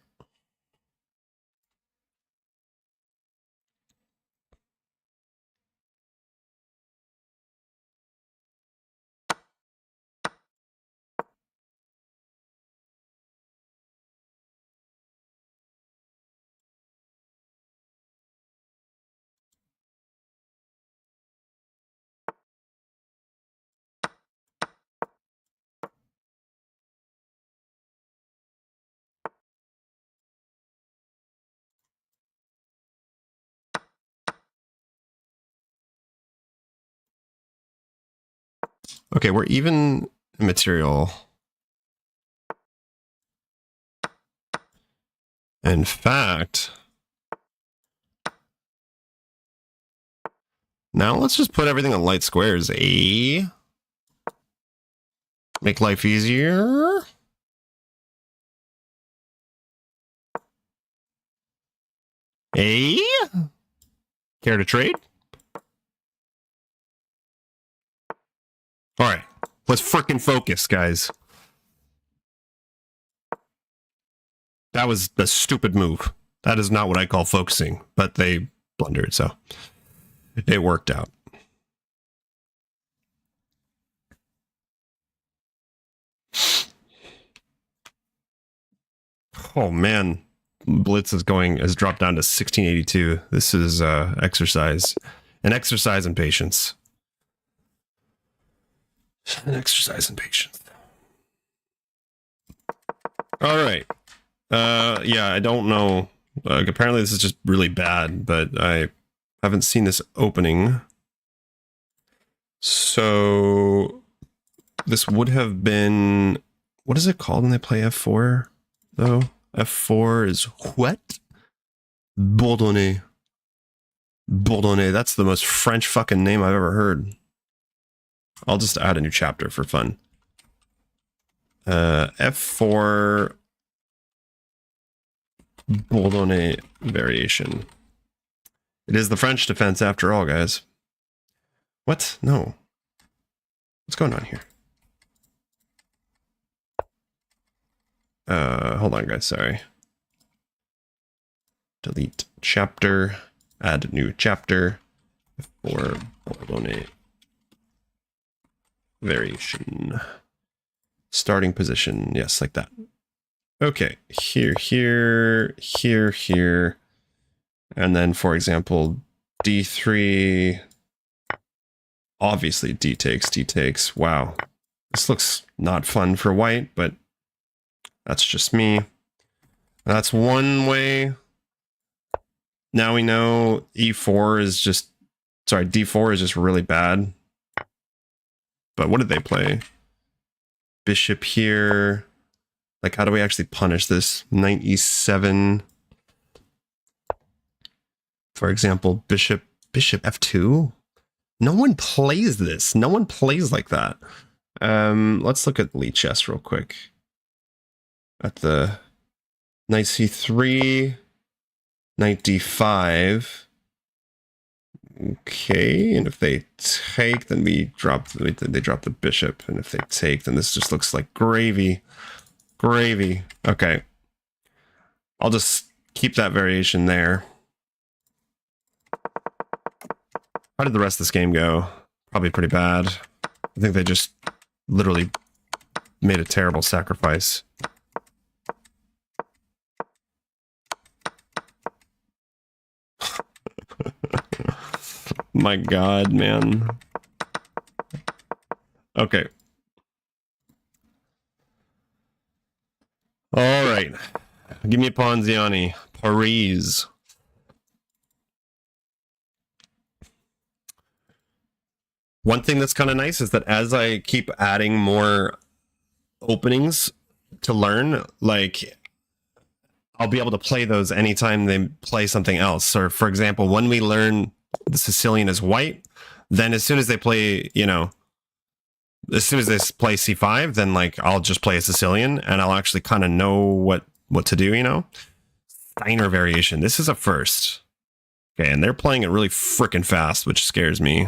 A: Okay, we're even material. In fact, now let's just put everything on light squares. Make life easier. Care to trade? All right, let's frickin' focus, guys. That was a stupid move. That is not what I call focusing, but they blundered, so it worked out. Oh man, Blitz has dropped down to 1682. This is an exercise in patience. An exercise in patience. All right. Yeah, I don't know. Apparently this is just really bad, but I haven't seen this opening. So this would have been, what is it called when they play F4 though? F4 is what? Bourdonnais. Bourdonnais. That's the most French fucking name I've ever heard. I'll just add a new chapter for fun. F4 Bourdonnais variation. It is the French defense after all, guys. What? No. What's going on here? Hold on, guys. Sorry. Delete chapter. Add new chapter. For Bourdonnais variation. Starting position. Yes, like that. Okay. Here, here, here, here. And then, for example, D3. Obviously, D takes. Wow. This looks not fun for white, but that's just me. That's one way. Now we know E4 is just, sorry, D4 is just really bad. But what did they play? Bishop here. Like, how do we actually punish this? Knight E7. For example, bishop F2. No one plays this. No one plays like that. Let's look at Lee chess real quick. At the Knight C3, Knight D5. Okay, and if they take, then they drop the bishop, and if they take, then this just looks like gravy. Gravy. Okay. I'll just keep that variation there. How did the rest of this game go? Probably pretty bad. I think they just literally made a terrible sacrifice. My God, man. Okay. All right. Give me a Ponziani. Paris. One thing that's kind of nice is that as I keep adding more openings to learn, like, I'll be able to play those anytime they play something else. Or, for example, when we learn the Sicilian is white, then as soon as they play, you know, as soon as they play C5, then, like, I'll just play a Sicilian, and I'll actually kind of know what to do, you know? Steiner variation. This is a first. Okay, and they're playing it really freaking fast, which scares me.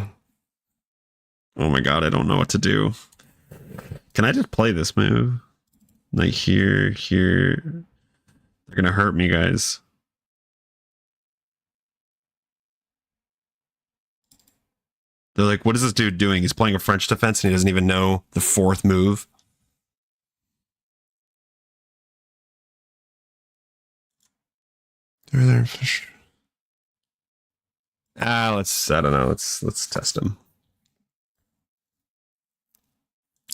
A: Oh my God, I don't know what to do. Can I just play this move? Like here. They're gonna hurt me, guys. They're like, what is this dude doing? He's playing a French defense and he doesn't even know the fourth move. They're there. I don't know. Let's test them.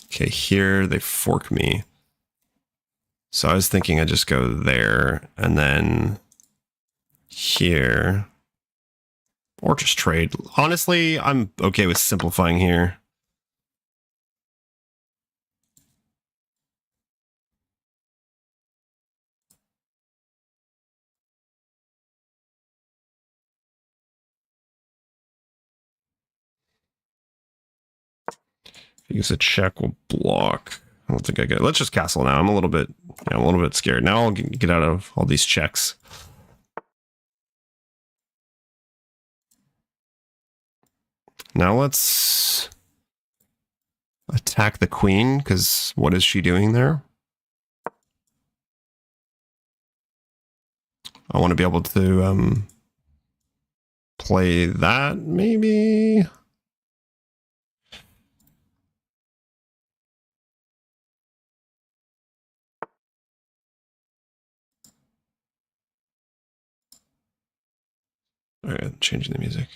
A: Okay, here they fork me. So I was thinking I'd just go there and then here. Or just trade. Honestly, I'm okay with simplifying here. Use a check will block. I don't think I get it. Let's just castle now. I'm a little bit scared. Now I'll get out of all these checks. Now let's attack the queen, because what is she doing there? I want to be able to play that, maybe? All right, changing the music.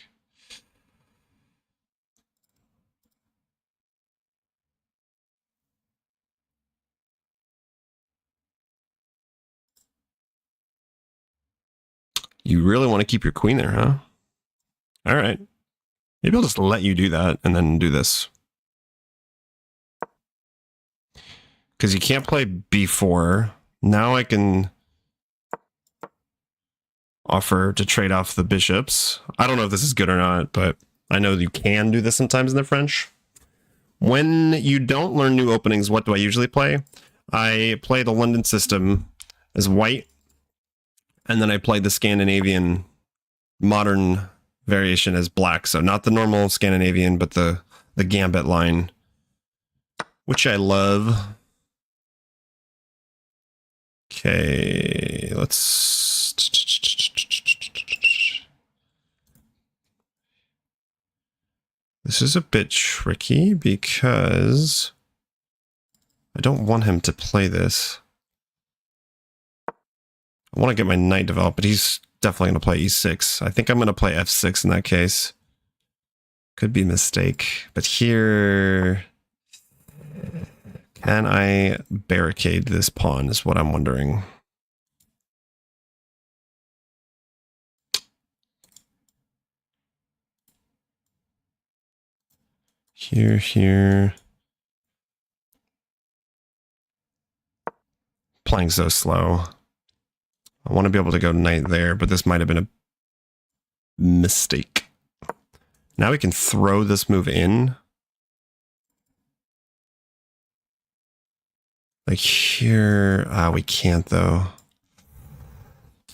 A: You really want to keep your queen there, huh? All right. Maybe I'll just let you do that and then do this. Because you can't play b4. Now I can offer to trade off the bishops. I don't know if this is good or not, but I know you can do this sometimes in the French. When you don't learn new openings, what do I usually play? I play the London system as white, and then I play the Scandinavian modern variation as black. So not the normal Scandinavian, but the gambit line, which I love. Okay, let's... This is a bit tricky because I don't want him to play this. I want to get my knight developed, but he's definitely going to play e6. I think I'm going to play f6 in that case. Could be a mistake. But here... Can I barricade this pawn is what I'm wondering. Here. Playing so slow. I want to be able to go knight there, but this might have been a mistake. Now we can throw this move in. Like here, we can't though.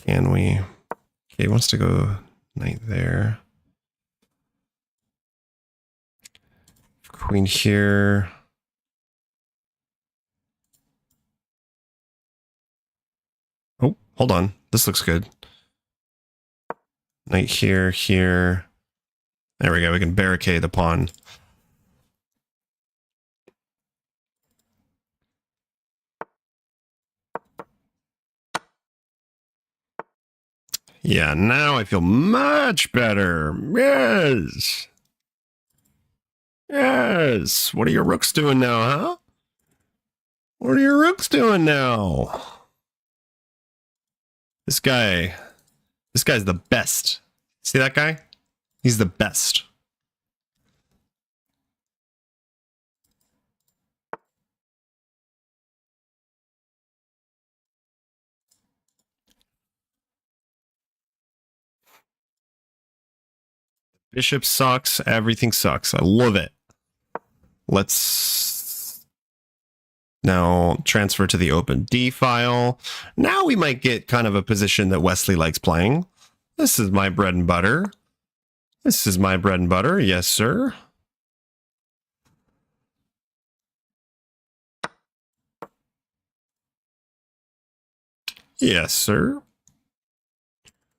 A: Can we? Okay, he wants to go knight there. Queen here. Oh, hold on. This looks good. Knight here. There we go. We can barricade the pawn. Yeah, now I feel much better. Yes. Yes. What are your rooks doing now, huh? What are your rooks doing now? This guy's the best. See that guy? He's the best. Bishop sucks. Everything sucks. I love it. Let's now transfer to the open D file. Now we might get kind of a position that Wesley likes playing. This is my bread and butter. This is my bread and butter. Yes, sir. Yes, sir.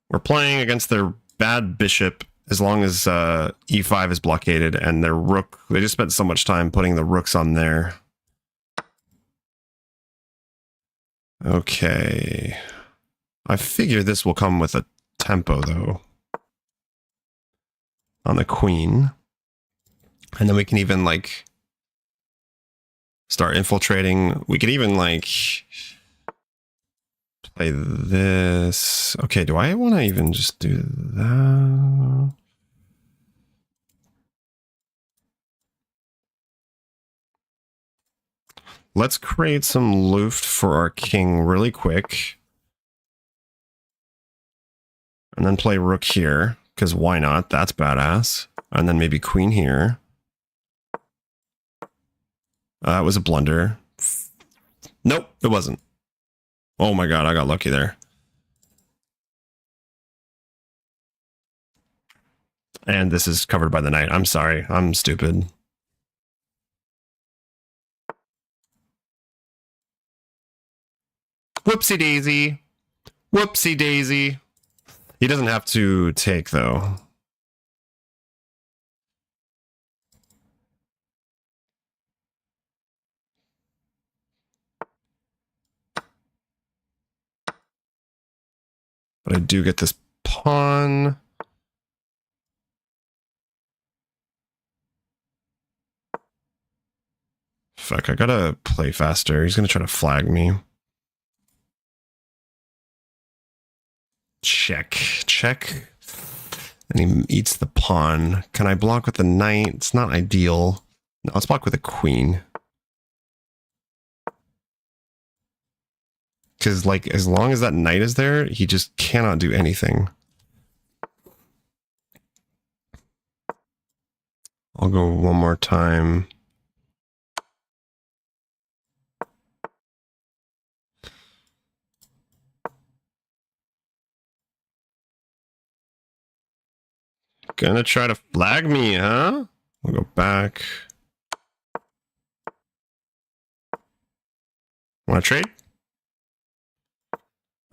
A: We're playing against their bad bishop as long as e5 is blockaded, and their rook, they just spent so much time putting the rooks on there. Okay. I figure this will come with a tempo, though, on the queen. And then we can even, like, start infiltrating. We could even, like, play this. Okay, do I want to even just do that? Let's create some Luft for our king really quick. And then play rook here, because why not? That's badass. And then maybe queen here. It was a blunder. Nope, it wasn't. Oh my god, I got lucky there. And this is covered by the knight. I'm sorry, I'm stupid. Whoopsie daisy. Whoopsie daisy. He doesn't have to take, though. But I do get this pawn. Fuck, I gotta play faster. He's gonna try to flag me. Check. Check. And he eats the pawn. Can I block with the knight? It's not ideal. No, let's block with a queen. Because, like, as long as that knight is there, he just cannot do anything. I'll go one more time. Gonna try to flag me, huh? We'll go back. Want to trade? All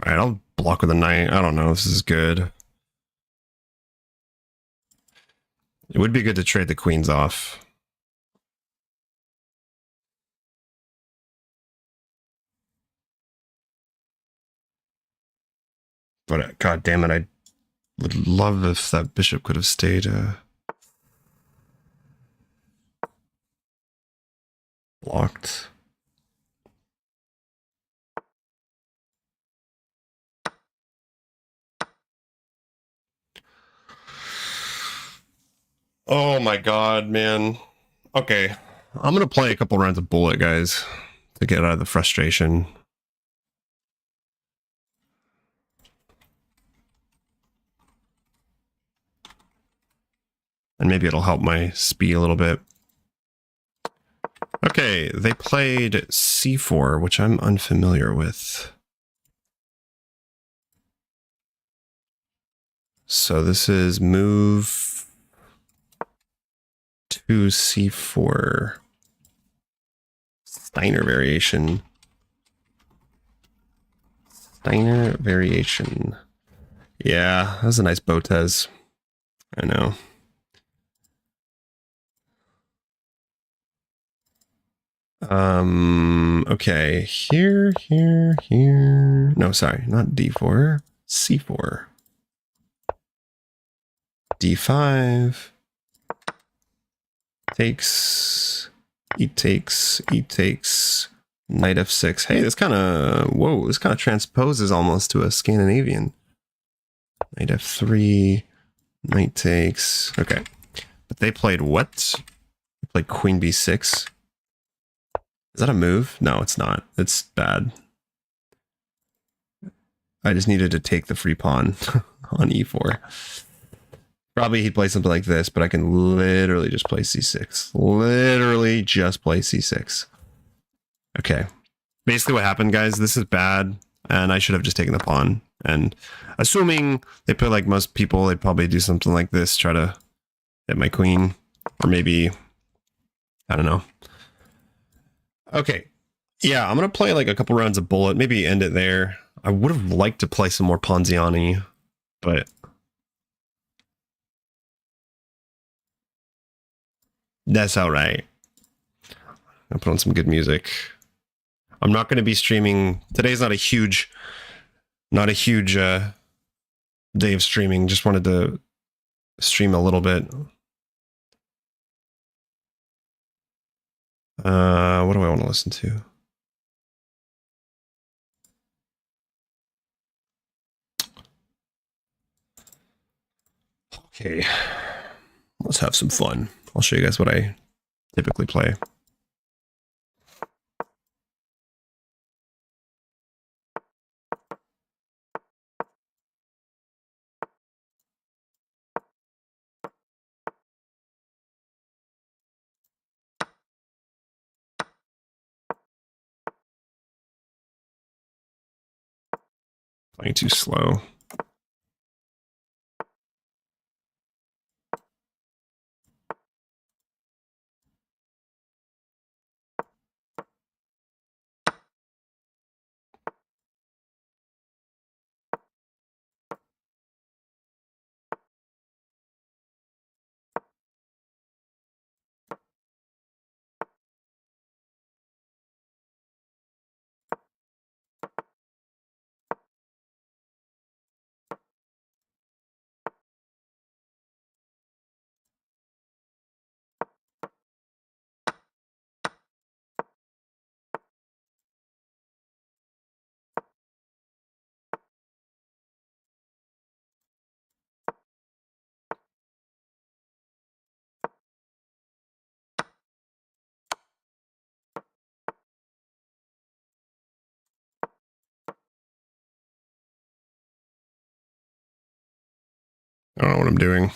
A: right, I'll block with a knight. I don't know if this is good. It would be good to trade the queens off. But god damn it, I would love if that bishop could have stayed blocked. Oh my god, man. Okay, I'm gonna play a couple rounds of bullet, guys, to get out of the frustration. And maybe it'll help my speed a little bit. Okay, they played c4, which I'm unfamiliar with. So this is move to c4. Steiner variation. Steiner variation. Yeah, that's a nice Botez. I know. Okay, here. No, sorry, not d4, c4. d5. Takes, e takes, knight f6. Hey, this kind of, whoa, this kind of transposes almost to a Scandinavian. Knight f3, knight takes. Okay, but they played what? They played queen b6. Is that a move? No, it's not. It's bad. I just needed to take the free pawn on e4. Probably he'd play something like this, but I can literally just play c6. Literally just play c6. Okay. Basically what happened, guys, this is bad, and I should have just taken the pawn. And assuming they play like most people, they'd probably do something like this, try to hit my queen. Or maybe, I don't know. Okay. Yeah, I'm going to play like a couple rounds of bullet, maybe end it there. I would have liked to play some more Ponziani, but that's all right. I'll put on some good music. I'm not going to be streaming. Today's not a huge day of streaming. Just wanted to stream a little bit. What do I want to listen to? Okay, let's have some fun. I'll show you guys what I typically play. Playing too slow. I don't know what I'm doing.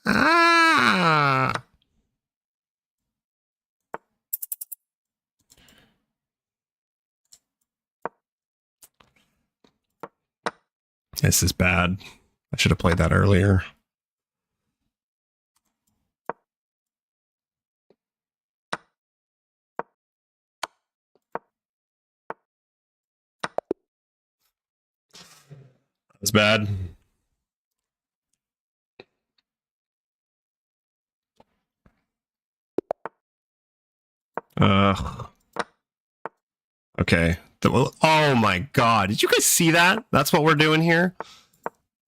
A: Ah! This is bad. I should have played that earlier. That's bad. Ugh. Okay. Oh my god. Did you guys see that? That's what we're doing here?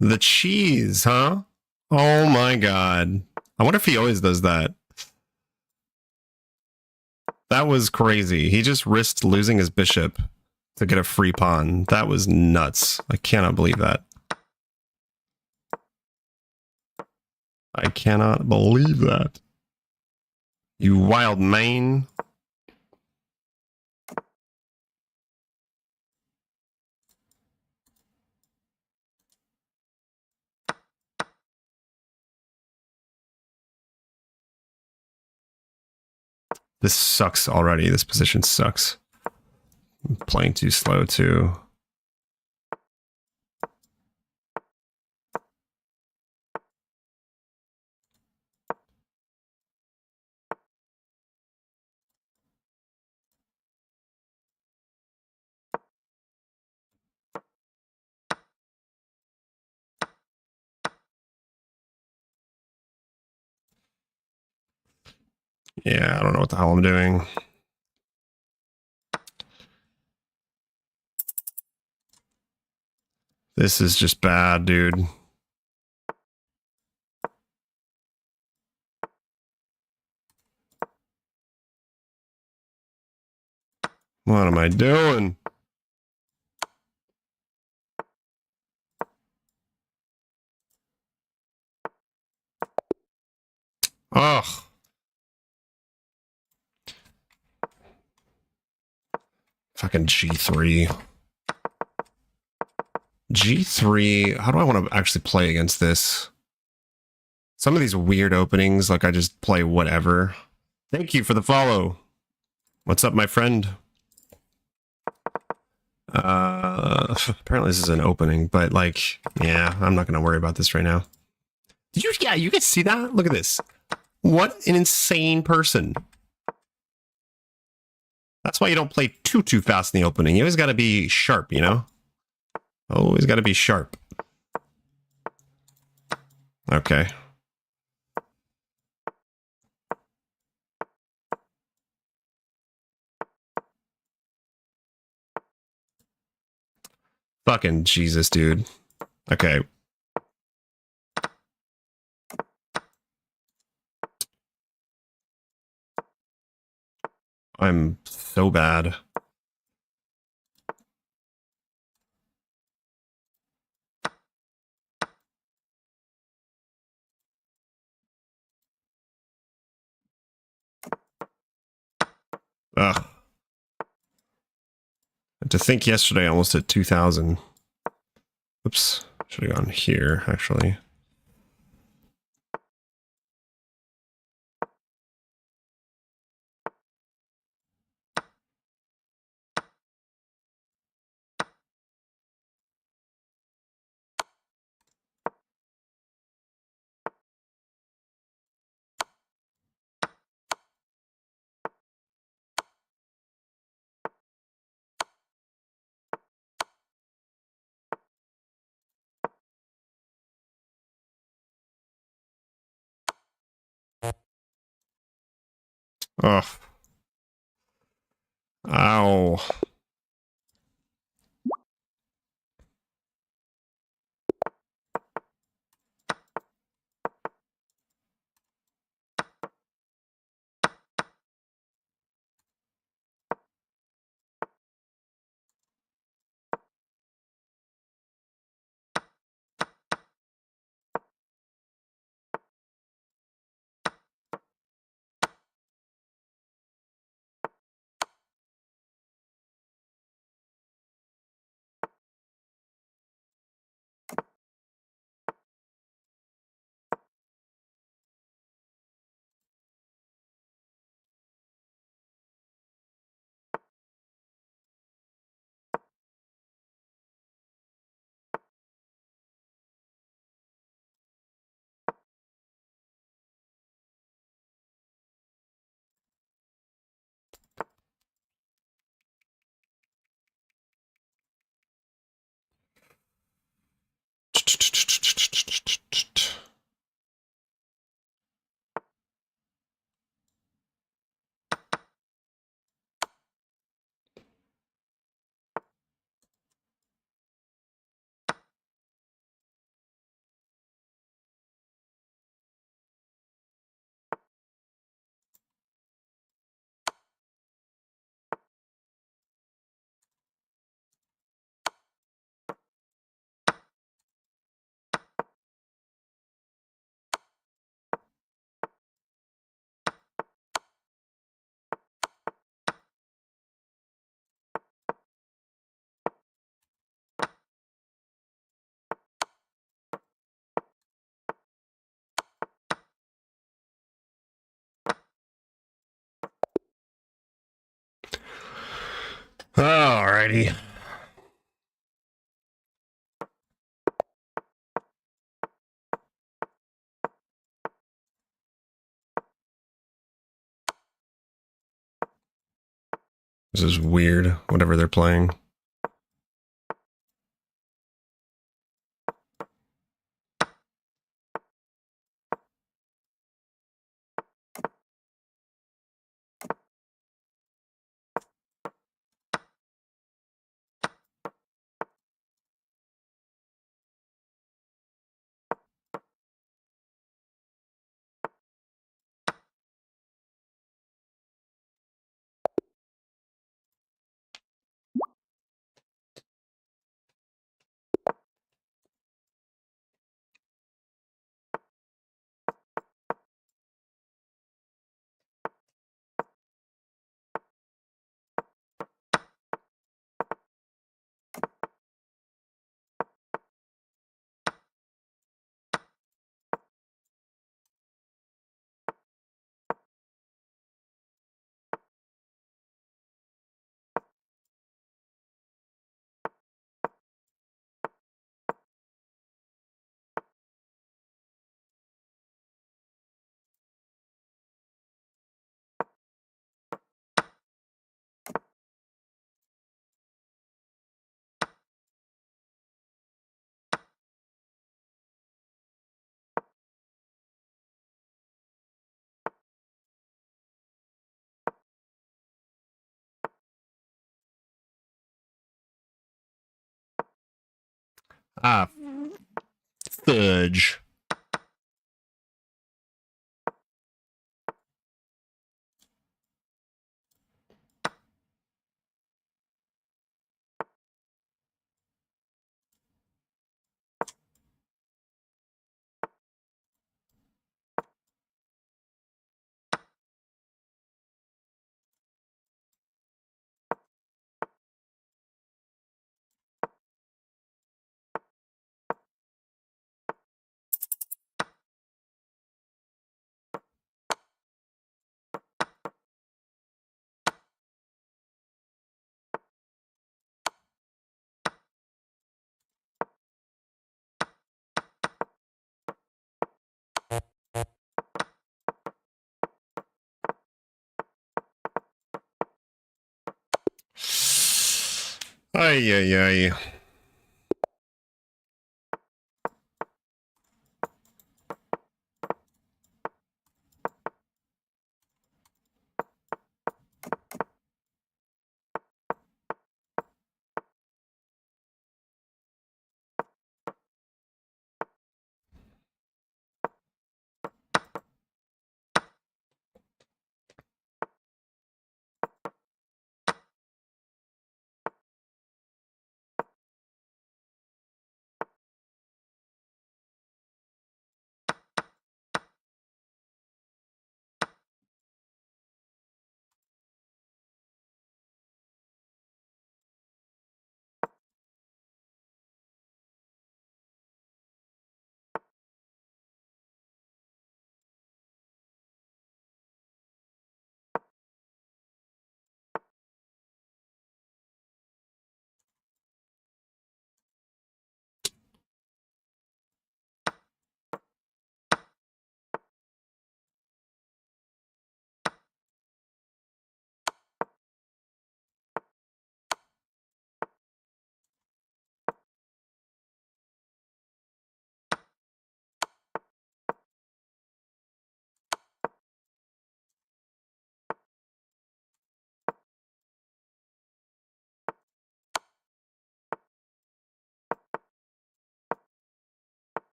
A: The cheese, huh? Oh my god. I wonder if he always does that. That was crazy. He just risked losing his bishop to get a free pawn. That was nuts. I cannot believe that. I cannot believe that. You wild man. This sucks already. This position sucks. I'm playing too slow too. Yeah, I don't know what the hell I'm doing. This is just bad, dude. What am I doing? Ugh. Fucking G3. G3. How do I want to actually play against this? Some of these weird openings, like I just play whatever. Thank you for the follow. What's up, my friend? Apparently this is an opening, but like, yeah, I'm not going to worry about this right now. Did you, yeah, you guys see that? Look at this. What an insane person. That's why you don't play too fast in the opening. You always got to be sharp, you know? Always got to be sharp. Okay. Fucking Jesus, dude. Okay. I'm so bad. Ugh. To think yesterday I almost hit 2,000. Oops. Should have gone here, actually. Ugh. Ow. Alrighty. This is weird, whatever they're playing. Ah, fudge. Ay, ay, ay.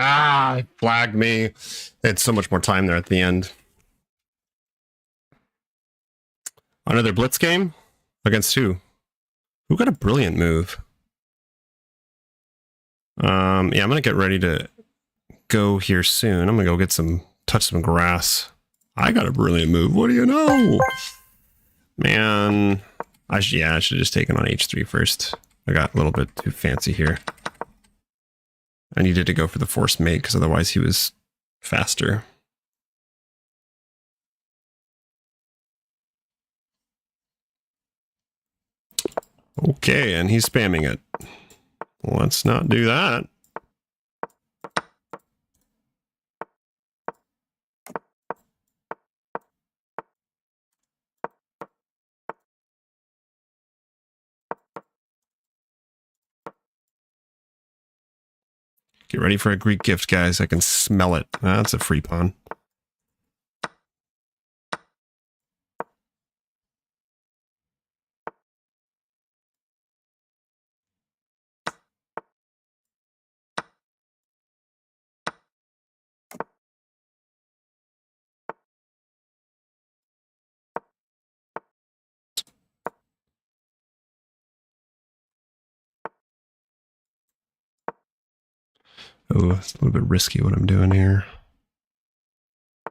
A: Ah, it flagged me. It's so much more time there at the end. Another blitz game? Against who? Who got a brilliant move? Yeah, I'm gonna get ready to go here soon. I'm gonna go get touch some grass. I got a brilliant move. What do you know? Man, I should have just taken on H3 first. I got a little bit too fancy here. I needed to go for the force mate because otherwise he was faster. Okay, and he's spamming it. Let's not do that. Get ready for a Greek gift, guys. I can smell it. That's a free pawn. Oh, it's a little bit risky what I'm doing here. A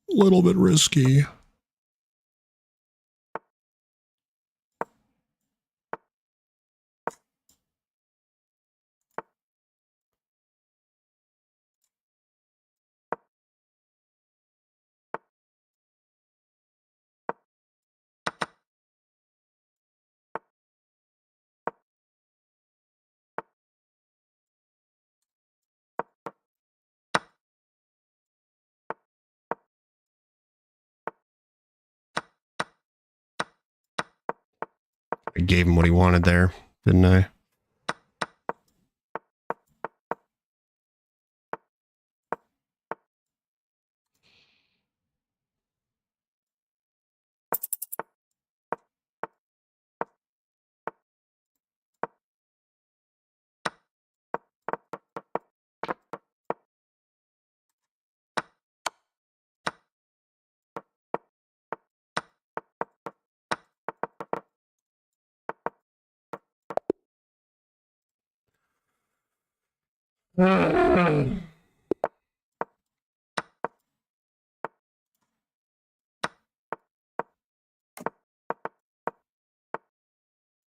A: little bit risky. I gave him what he wanted there, didn't I?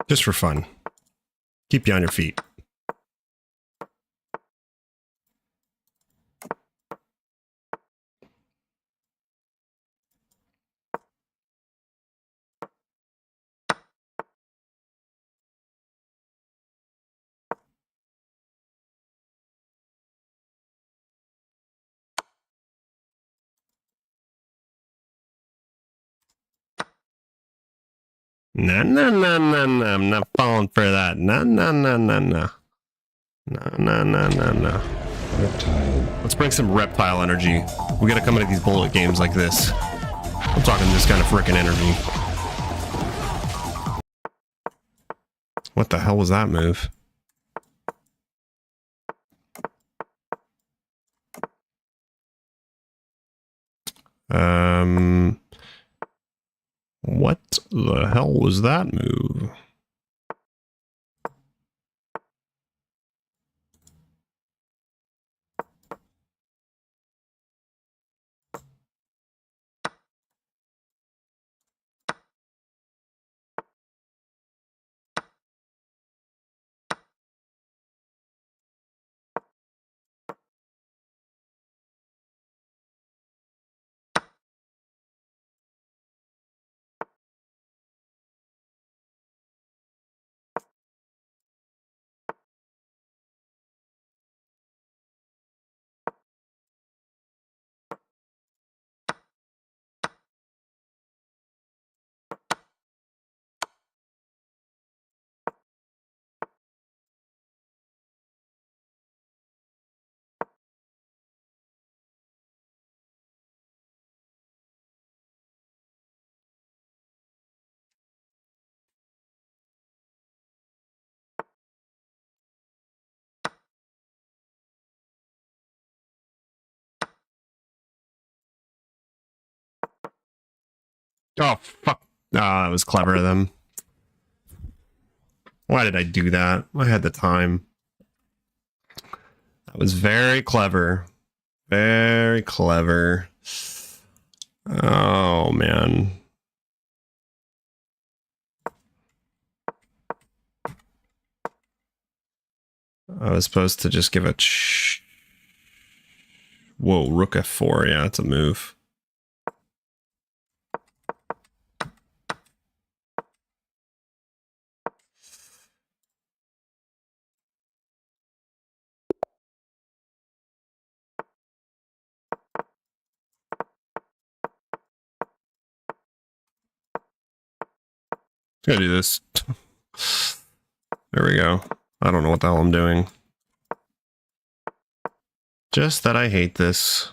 A: Just for fun. Keep you on your feet. No, no, no, no, no. I'm not falling for that. No, no, no, no, no. No, no, no, no, no. Reptile. Let's bring some reptile energy. We gotta come into these bullet games like this. I'm talking this kind of frickin' energy. What the hell was that move? What the hell was that move? Oh, fuck. Ah, that was clever of them. Why did I do that? I had the time. That was very clever. Very clever. Oh, man. I was supposed to just give a... Whoa, rook f4. Yeah, that's a move. Gotta do this. There we go. I don't know what the hell I'm doing. Just that I hate this.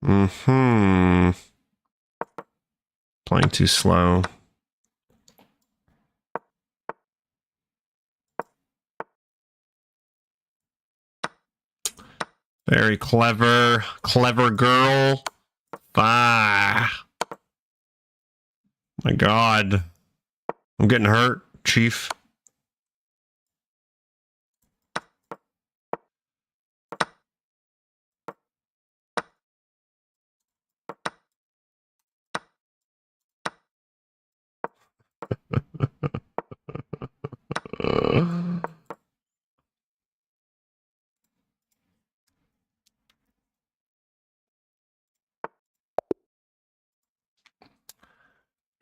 A: Playing too slow. Very clever. Clever girl. Ah. My God. I'm getting hurt, Chief.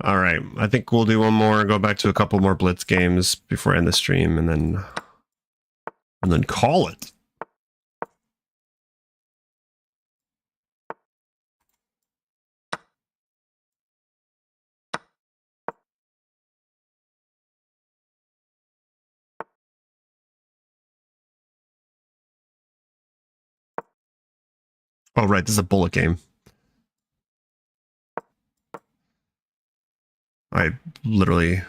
A: All right, I think we'll do one more, go back to a couple more Blitz games before I end the stream, and then call it. Oh, right, this is a bullet game. I literally,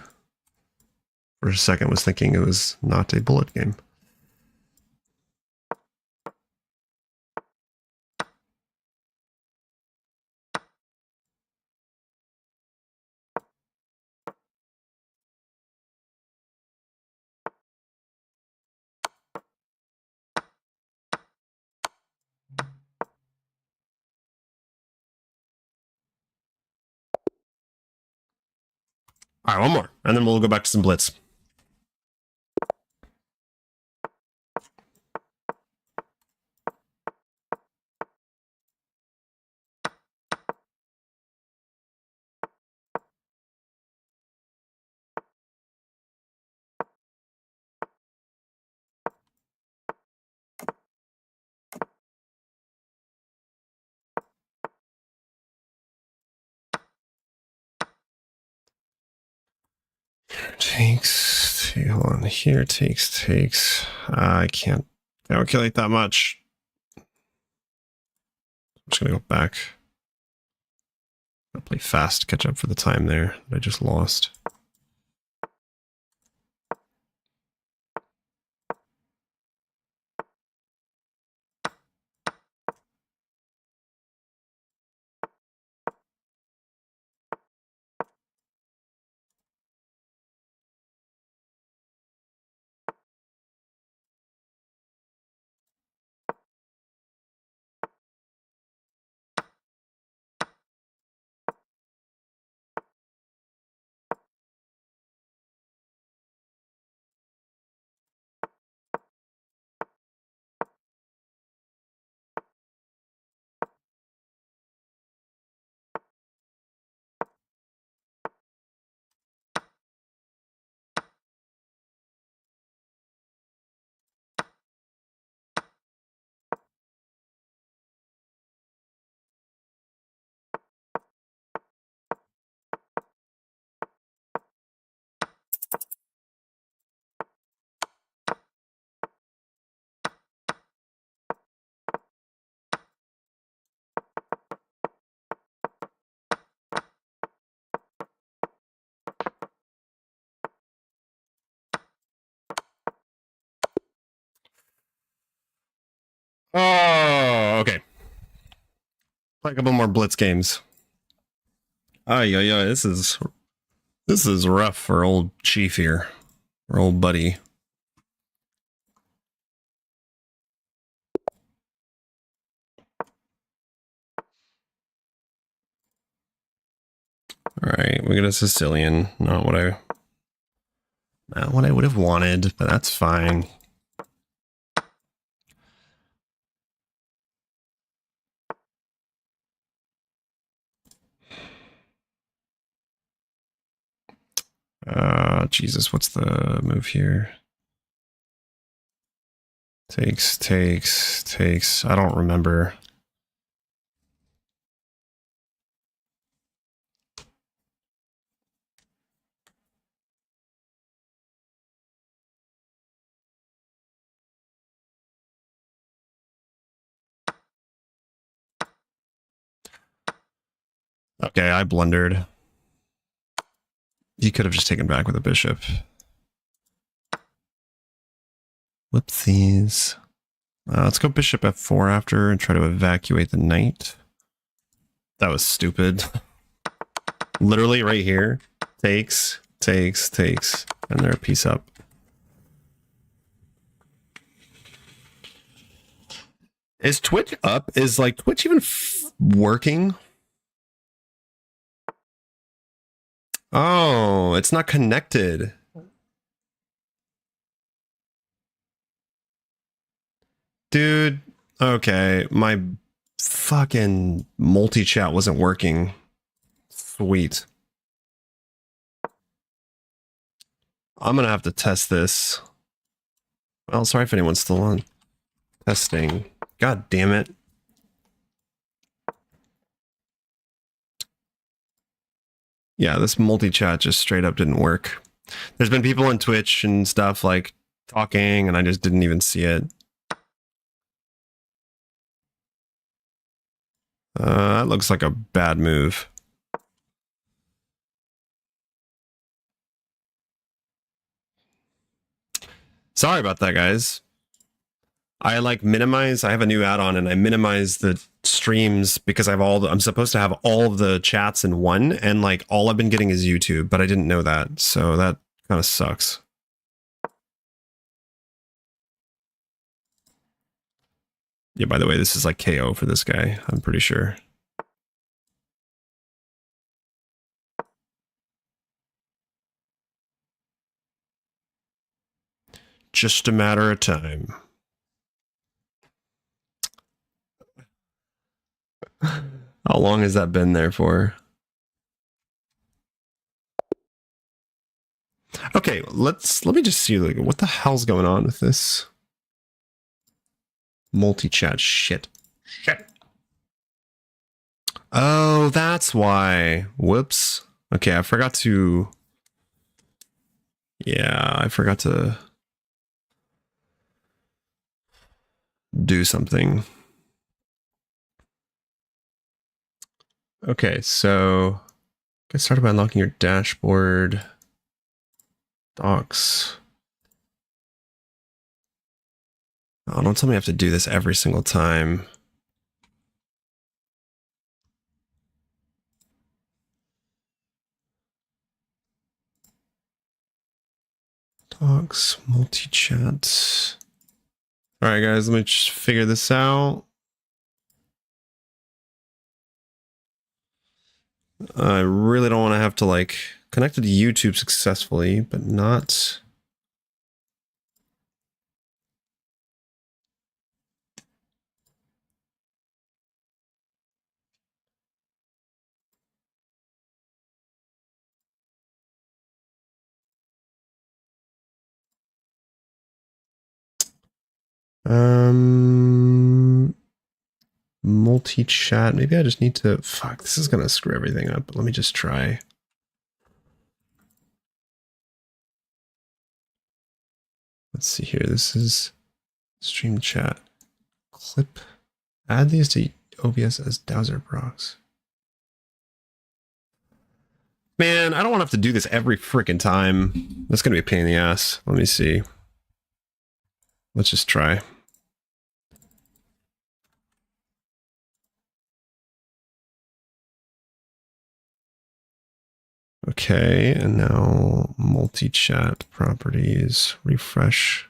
A: for a second, was thinking it was not a bullet game. All right, one more, and then we'll go back to some Blitz. Takes, hold on, here takes. I can't calculate that much. I'm just gonna go back. I'll play fast, catch up for the time there that I just lost. Oh, okay. Play a couple more Blitz games. Oh, yeah, this is This is rough for old Chief here. Or old buddy. Alright, we got a Sicilian. Not what I would have wanted, but that's fine. Jesus, what's the move here? Takes. I don't remember. Okay, I blundered. You could have just taken back with a bishop. Whoopsies. Let's go bishop f4 after and try to evacuate the knight. That was stupid. Literally right here. Takes. And they're a piece up. Is Twitch up? Is like Twitch even working? Oh, it's not connected. Dude, okay, my fucking multi-chat wasn't working. Sweet. I'm gonna have to test this. Well, sorry if anyone's still on. Testing. God damn it. Yeah, this multi-chat just straight up didn't work. There's been people on Twitch and stuff like talking and I just didn't even see it. That looks like a bad move. Sorry about that, guys. I like minimize. I have a new add-on and I minimize the streams because I have I'm supposed to have all of the chats in one, and like all I've been getting is YouTube, but I didn't know that. So that kind of sucks. Yeah, by the way, this is like KO for this guy, I'm pretty sure. Just a matter of time. How long has that been there for? Okay, let me just see like what the hell's going on with this multi-chat shit. Oh, that's why. Whoops. Okay, I forgot to. Yeah, I forgot to do something. Okay, so get started by unlocking your dashboard. Docs. Oh, don't tell me I have to do this every single time. Docs, multi-chat. All right, guys, let me just figure this out. I really don't want to have to like connect to YouTube successfully, but not. Multi-chat. Maybe I just need to. Fuck, this is gonna screw everything up. Let me just try. Let's see here. This is stream chat. Clip. Add these to OBS as Dowser procs. Man, I don't want to have to do this every freaking time. That's gonna be a pain in the ass. Let me see. Let's just try. Okay, and now multi-chat properties, refresh.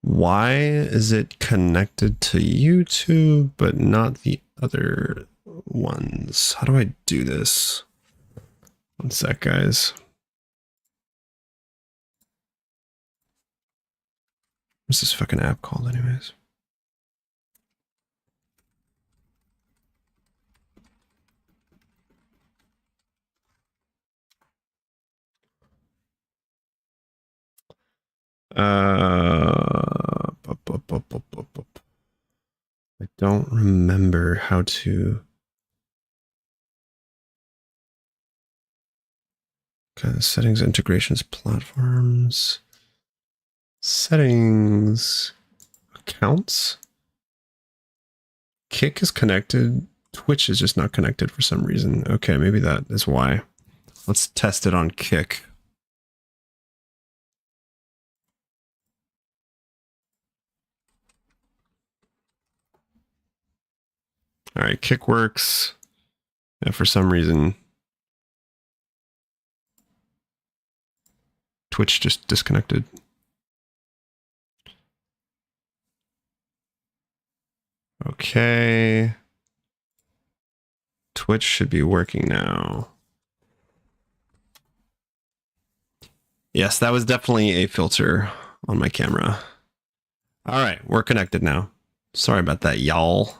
A: Why is it connected to YouTube, but not the other ones? How do I do this? One sec, guys. What's this fucking app called anyways? I don't remember how to. Okay, settings, integrations, platforms, settings, accounts. Kick is connected. Twitch is just not connected for some reason. Okay, maybe that is why. Let's test it on Kick. All right, Kick works. Yeah, for some reason, Twitch just disconnected. Okay. Twitch should be working now. Yes, that was definitely a filter on my camera. All right, we're connected now. Sorry about that, y'all.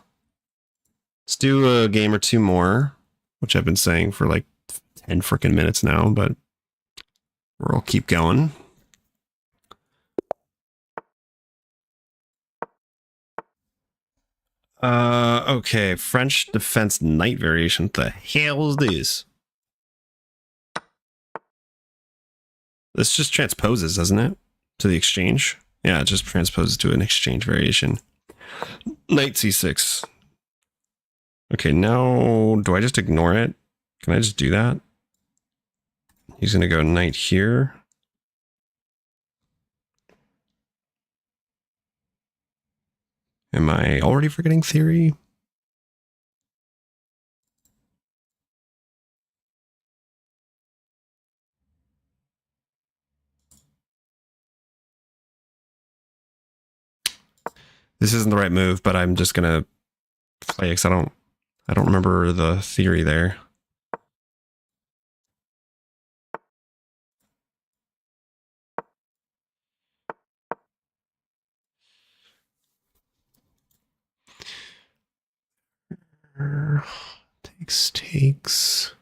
A: Let's do a game or two more, which I've been saying for like 10 freaking minutes now, but we'll keep going. Okay, French Defense Knight variation. What the hell is this? This just transposes, doesn't it? To the exchange? Yeah, it just transposes to an exchange variation. Knight C6. Okay, now do I just ignore it? Can I just do that? He's going to go knight here. Am I already forgetting theory? This isn't the right move, but I'm just going to play because I don't remember the theory there. Takes.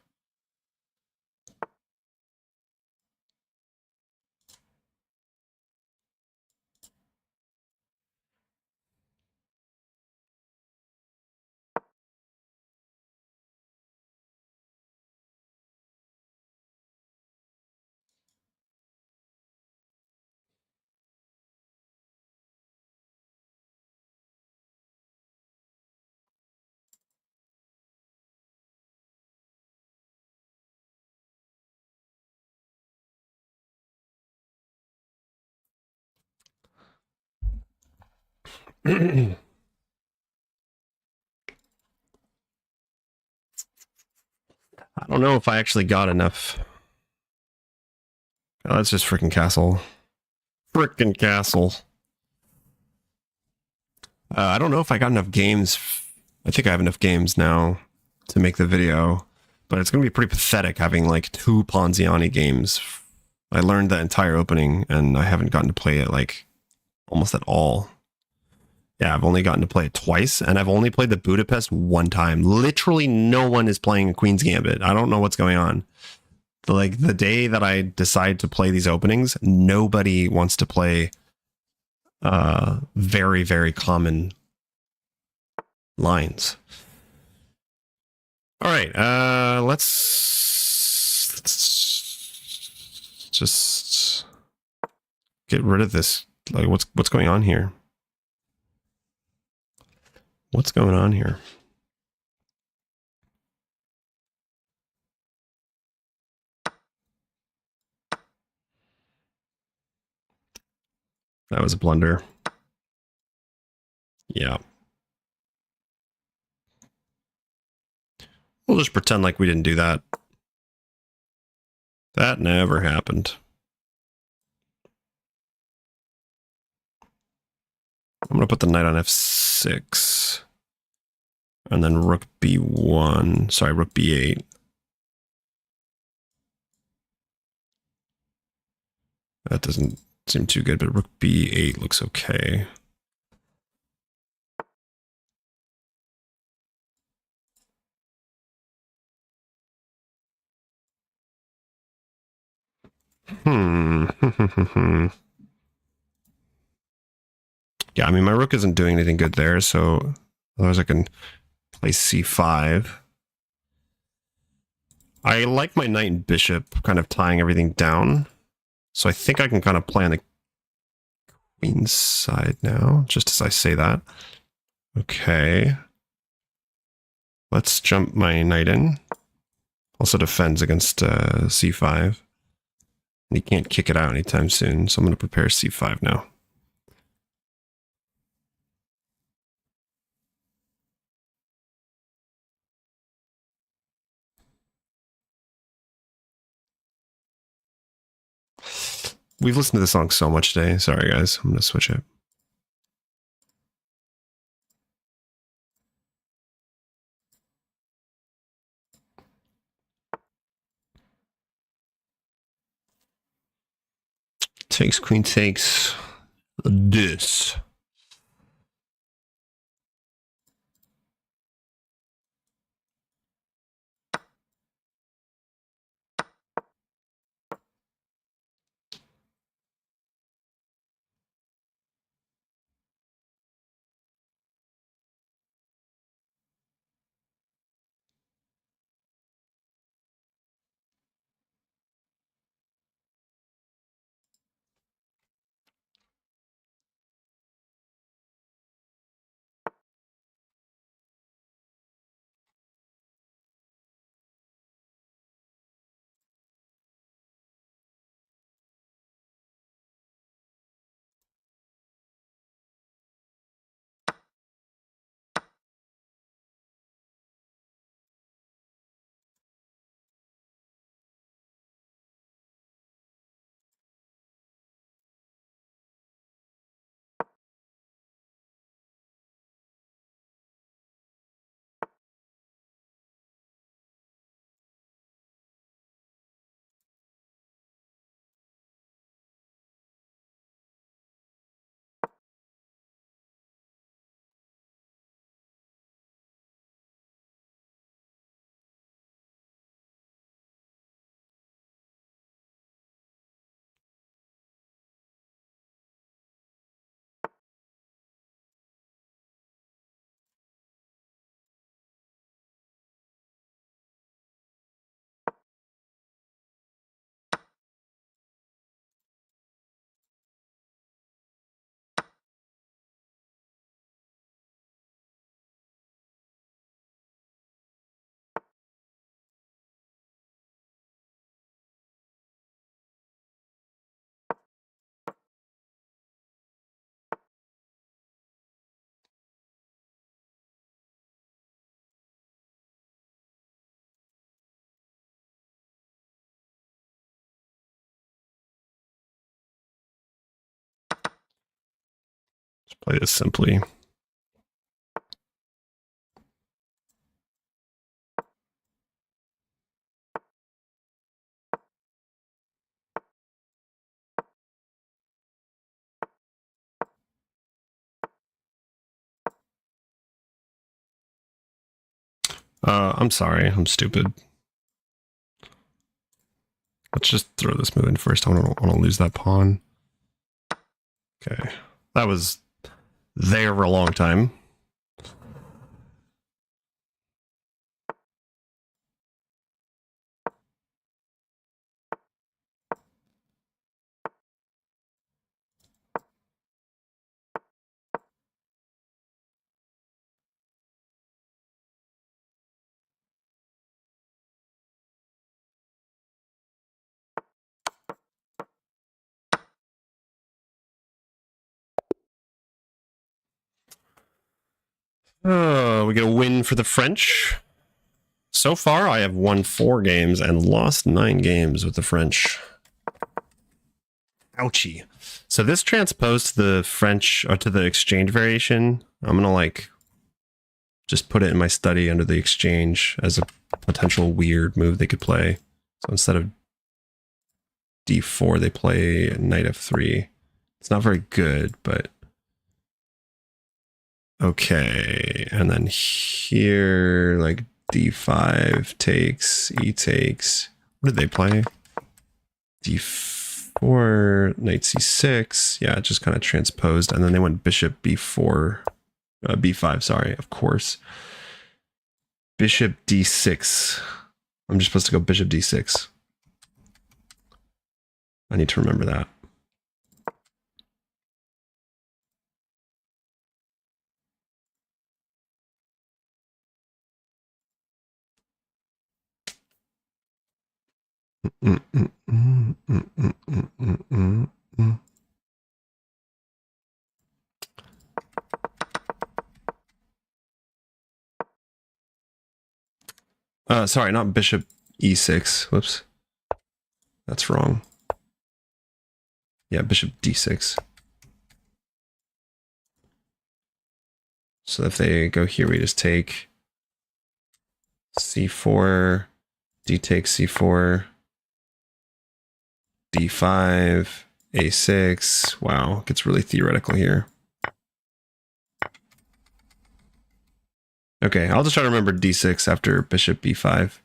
A: I don't know if I actually got enough. Oh, that's just freaking castle. Freaking castle. I don't know if I got enough games. I think I have enough games now to make the video, but it's going to be pretty pathetic having like 2 Ponziani games. I learned that entire opening and I haven't gotten to play it like almost at all. Yeah, I've only gotten to play it twice, and I've only played the Budapest one time. Literally no one is playing a Queen's Gambit. I don't know what's going on. Like, the day that I decide to play these openings, nobody wants to play very, very common lines. All right, let's just get rid of this. Like, what's going on here? What's going on here? That was a blunder. Yeah. We'll just pretend like we didn't do that. That never happened. I'm going to put the knight on f6. And then rook b1. Sorry, rook b8. That doesn't seem too good, but rook b8 looks okay. Yeah, I mean, my rook isn't doing anything good there, so otherwise I can play c5. I like my knight and bishop kind of tying everything down. So I think I can kind of play on the queen's side now, just as I say that. Okay. Let's jump my knight in. Also defends against c5. And he can't kick it out anytime soon, so I'm going to prepare c5 now. We've listened to this song so much today. Sorry, guys. I'm going to switch it. Takes, queen takes. This. Let's play this simply. I'm sorry. I'm stupid. Let's just throw this move in first. I don't want to lose that pawn. Okay. That was there for a long time. We get a win for the French. so far I have won 4 games and lost 9 games with the French. Ouchie. So this transposed to the French, or to the exchange variation. I'm gonna like just put it in my study under the exchange as a potential weird move they could play. So instead of d4, they play knight f3. It's not very good, but okay. And then here, like d5 takes, e takes. What did they play? d4, knight c6. Yeah, it just kind of transposed. And then they went bishop b4, b5, sorry, of course. Bishop d6. I'm just supposed to go bishop d6. I need to remember that. Sorry, not bishop e6. Whoops. That's wrong. Yeah, bishop d6. So if they go here, we just take c4, d takes c4, d5, a6. Wow, it gets really theoretical here. Okay, I'll just try to remember d6 after bishop b5.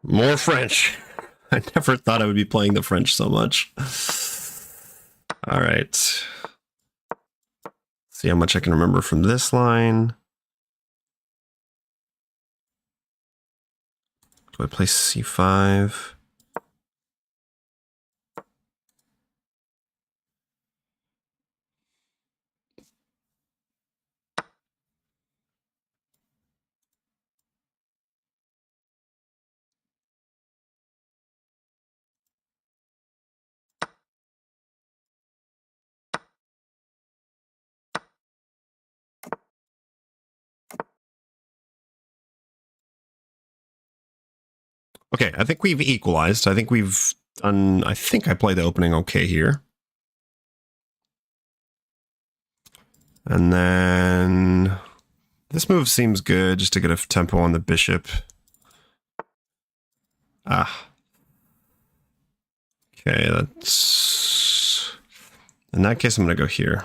A: More French. I never thought I would be playing the French so much. All right. See how much I can remember from this line. Do I play c5? Okay, I think we've equalized. I think we've done, I think I played the opening okay here. And then this move seems good just to get a tempo on the bishop. Ah. Okay, that's... In that case, I'm going to go here.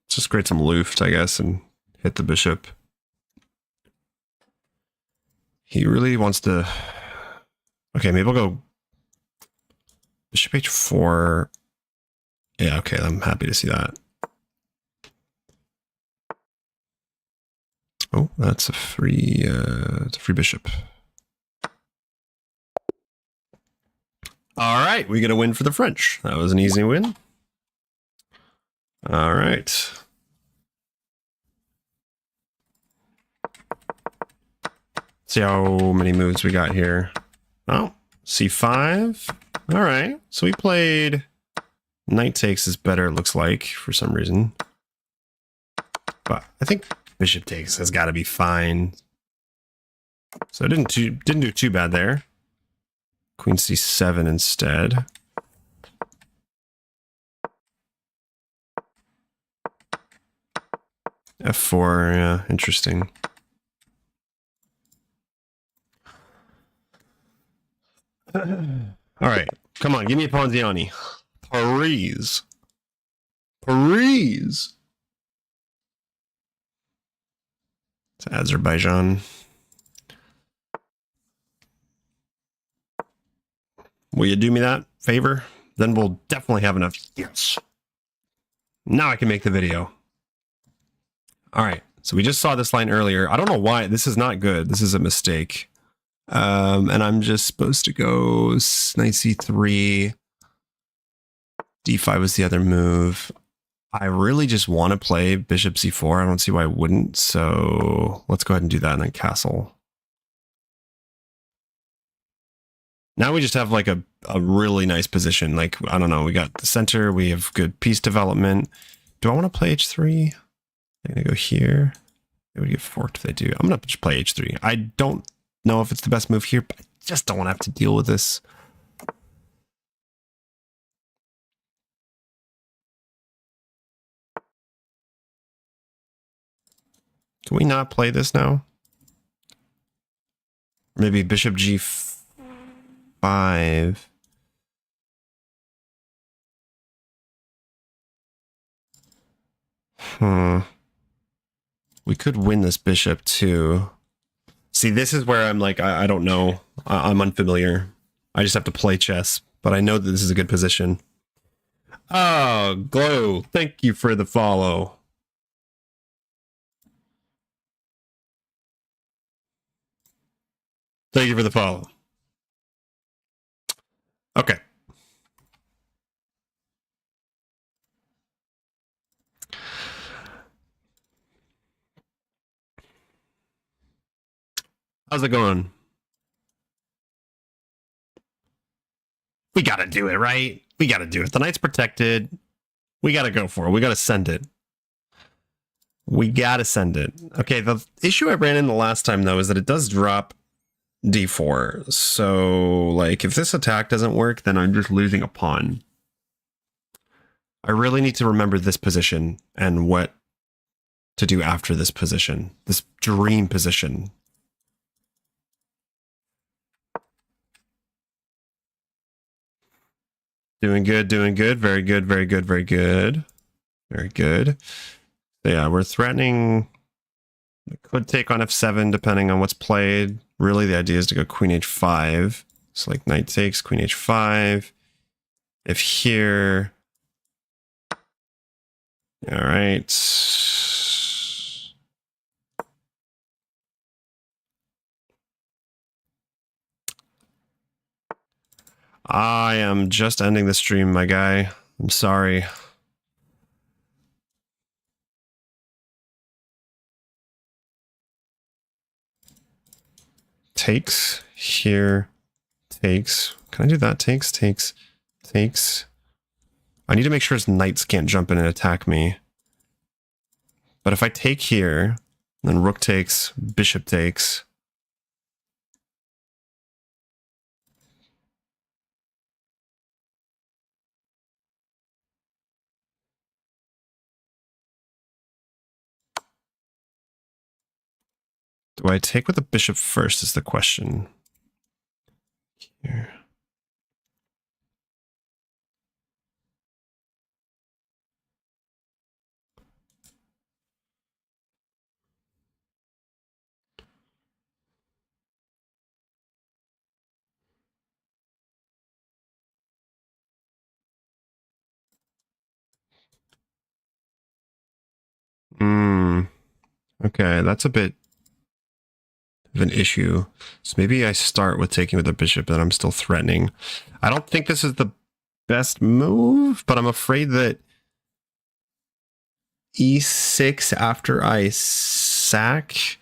A: Just create some Luft, I guess, and hit the bishop. He really wants to... Okay, maybe I'll go bishop h4. Yeah, okay, I'm happy to see that. Oh, that's a free bishop. All right, we get a win for the French. That was an easy win. All right. See how many moves we got here. Oh, c5. All right. So we played knight takes is better, it looks like, for some reason. But I think bishop takes has got to be fine. So it didn't do too bad there. Queen c7 instead. f4, yeah, interesting. All right, come on, give me a Ponziani. Paris. Paris. It's Azerbaijan. Will you do me that favor? Then we'll definitely have enough. Yes. Now I can make the video. All right. So we just saw this line earlier. I don't know why. This is not good. This is a mistake. And I'm just supposed to go knight c3. d5 was the other move. I really just want to play bishop c4. I don't see why I wouldn't. So let's go ahead and do that and then castle. Now we just have like a really nice position. Like, I don't know. We got the center. We have good piece development. Do I want to play h3? I'm going to go here. It would get forked if they do. I'm going to just play h3. I don't know if it's the best move here, but I just don't want to have to deal with this. Can we not play this now? Maybe bishop g5. We could win this bishop too. See, this is where I'm like, I don't know. I'm unfamiliar. I just have to play chess, but I know that this is a good position. Oh, Glow, thank you for the follow. Thank you for the follow. Okay. How's it going? We gotta do it, right? We gotta do it. The knight's protected. We gotta go for it. We gotta send it. We gotta send it. Okay, the issue I ran into last time, though, is that it does drop d4. So, like, if this attack doesn't work, then I'm just losing a pawn. I really need to remember this position and what to do after this position. This dream position. Doing good, doing good. Very good, very good, very good. Very good. So yeah, we're threatening. We could take on f7 depending on what's played. Really, the idea is to go queen h5. So like knight takes, queen h5. If here... All right. I am just ending the stream, my guy. I'm sorry. Takes, here, takes. Can I do that? Takes, takes, takes. I need to make sure his knights can't jump in and attack me. But if I take here, then rook takes, bishop takes. Do I take with the bishop first is the question. Here. Okay, that's a bit of an issue. So maybe I start with taking with the bishop, and I'm still threatening. I don't think this is the best move, but I'm afraid that e6 after I sack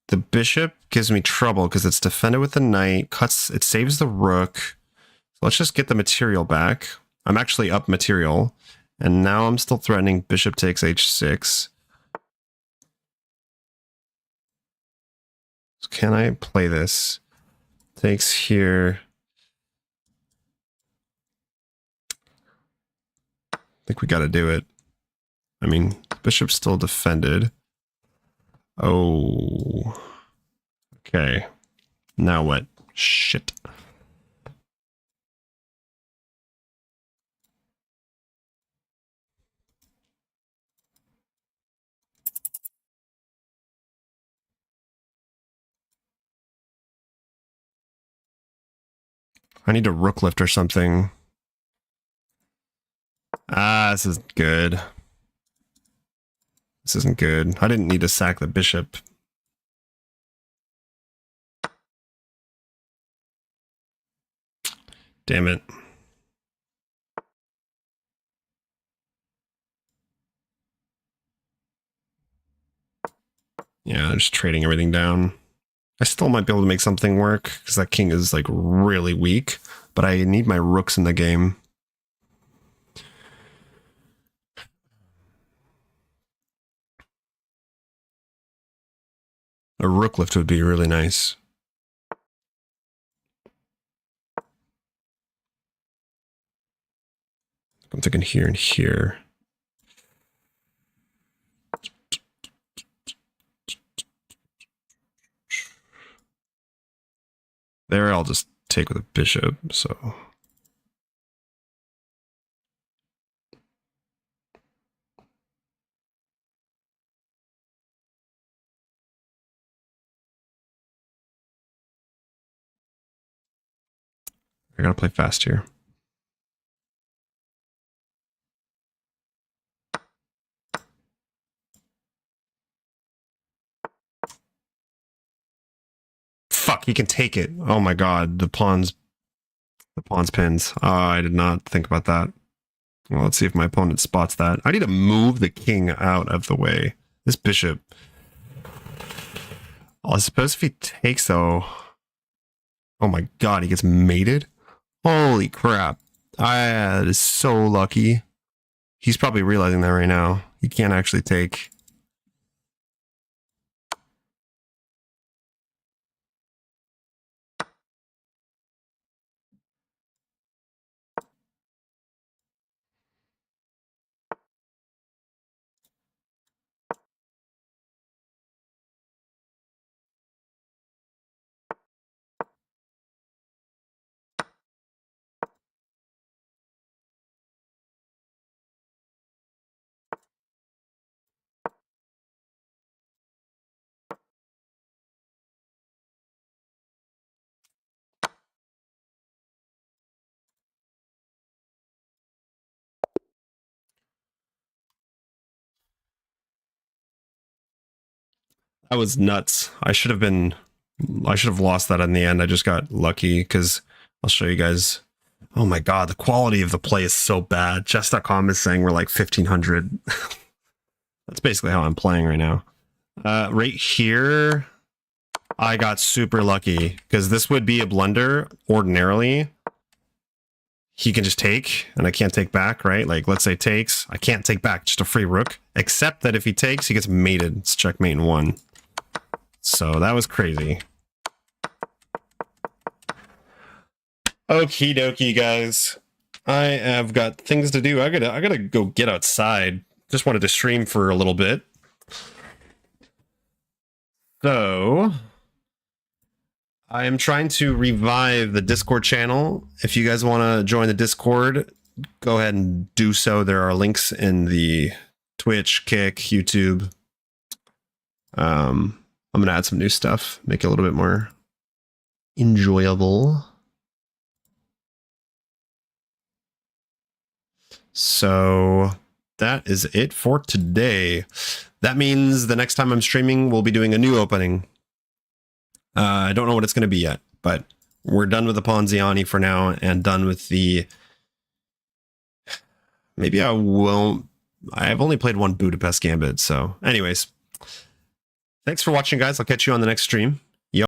A: the bishop gives me trouble because it's defended with the knight, cuts, it saves the rook. So let's just get the material back. I'm actually up material, and now I'm still threatening bishop takes h6. So can I play this? Takes here. I think we got to do it. I mean, bishop's still defended. Oh. Okay. Now what? Shit. I need a rook lift or something. This isn't good. This isn't good. I didn't need to sack the bishop. Damn it. Yeah, just trading everything down. I still might be able to make something work because that king is like really weak, but I need my rooks in the game. A rook lift would be really nice. I'm thinking here and here. There, I'll just take with a bishop, so... I gotta play fast here. Fuck, he can take it. Oh my god, the pawn's pins. I did not think about that. Well, let's see if my opponent spots that. I need to move the king out of the way. This bishop. Oh, I suppose if he takes, though... Oh my god, he gets mated? Holy crap. That is so lucky. He's probably realizing that right now. He can't actually take... That was nuts. I should have lost that in the end. I just got lucky because I'll show you guys. Oh my god, the quality of the play is so bad. Chess.com is saying we're like 1500. That's basically how I'm playing right now. Right here, I got super lucky because this would be a blunder ordinarily. He can just take, and I can't take back, right? Like, let's say takes. I can't take back, just a free rook. Except that if he takes, he gets mated. It's checkmate in one. So that was crazy. Okie dokie, guys. I have got things to do. I gotta go get outside. Just wanted to stream for a little bit. So I am trying to revive the Discord channel. If you guys want to join the Discord, go ahead and do so. There are links in the Twitch, Kick, YouTube. I'm going to add some new stuff, make it a little bit more enjoyable. So that is it for today. That means the next time I'm streaming, we'll be doing a new opening. I don't know what it's going to be yet, but we're done with the Ponziani for now and done with the... Maybe I won't... I've only played one Budapest Gambit, so anyways. Thanks for watching, guys. I'll catch you on the next stream.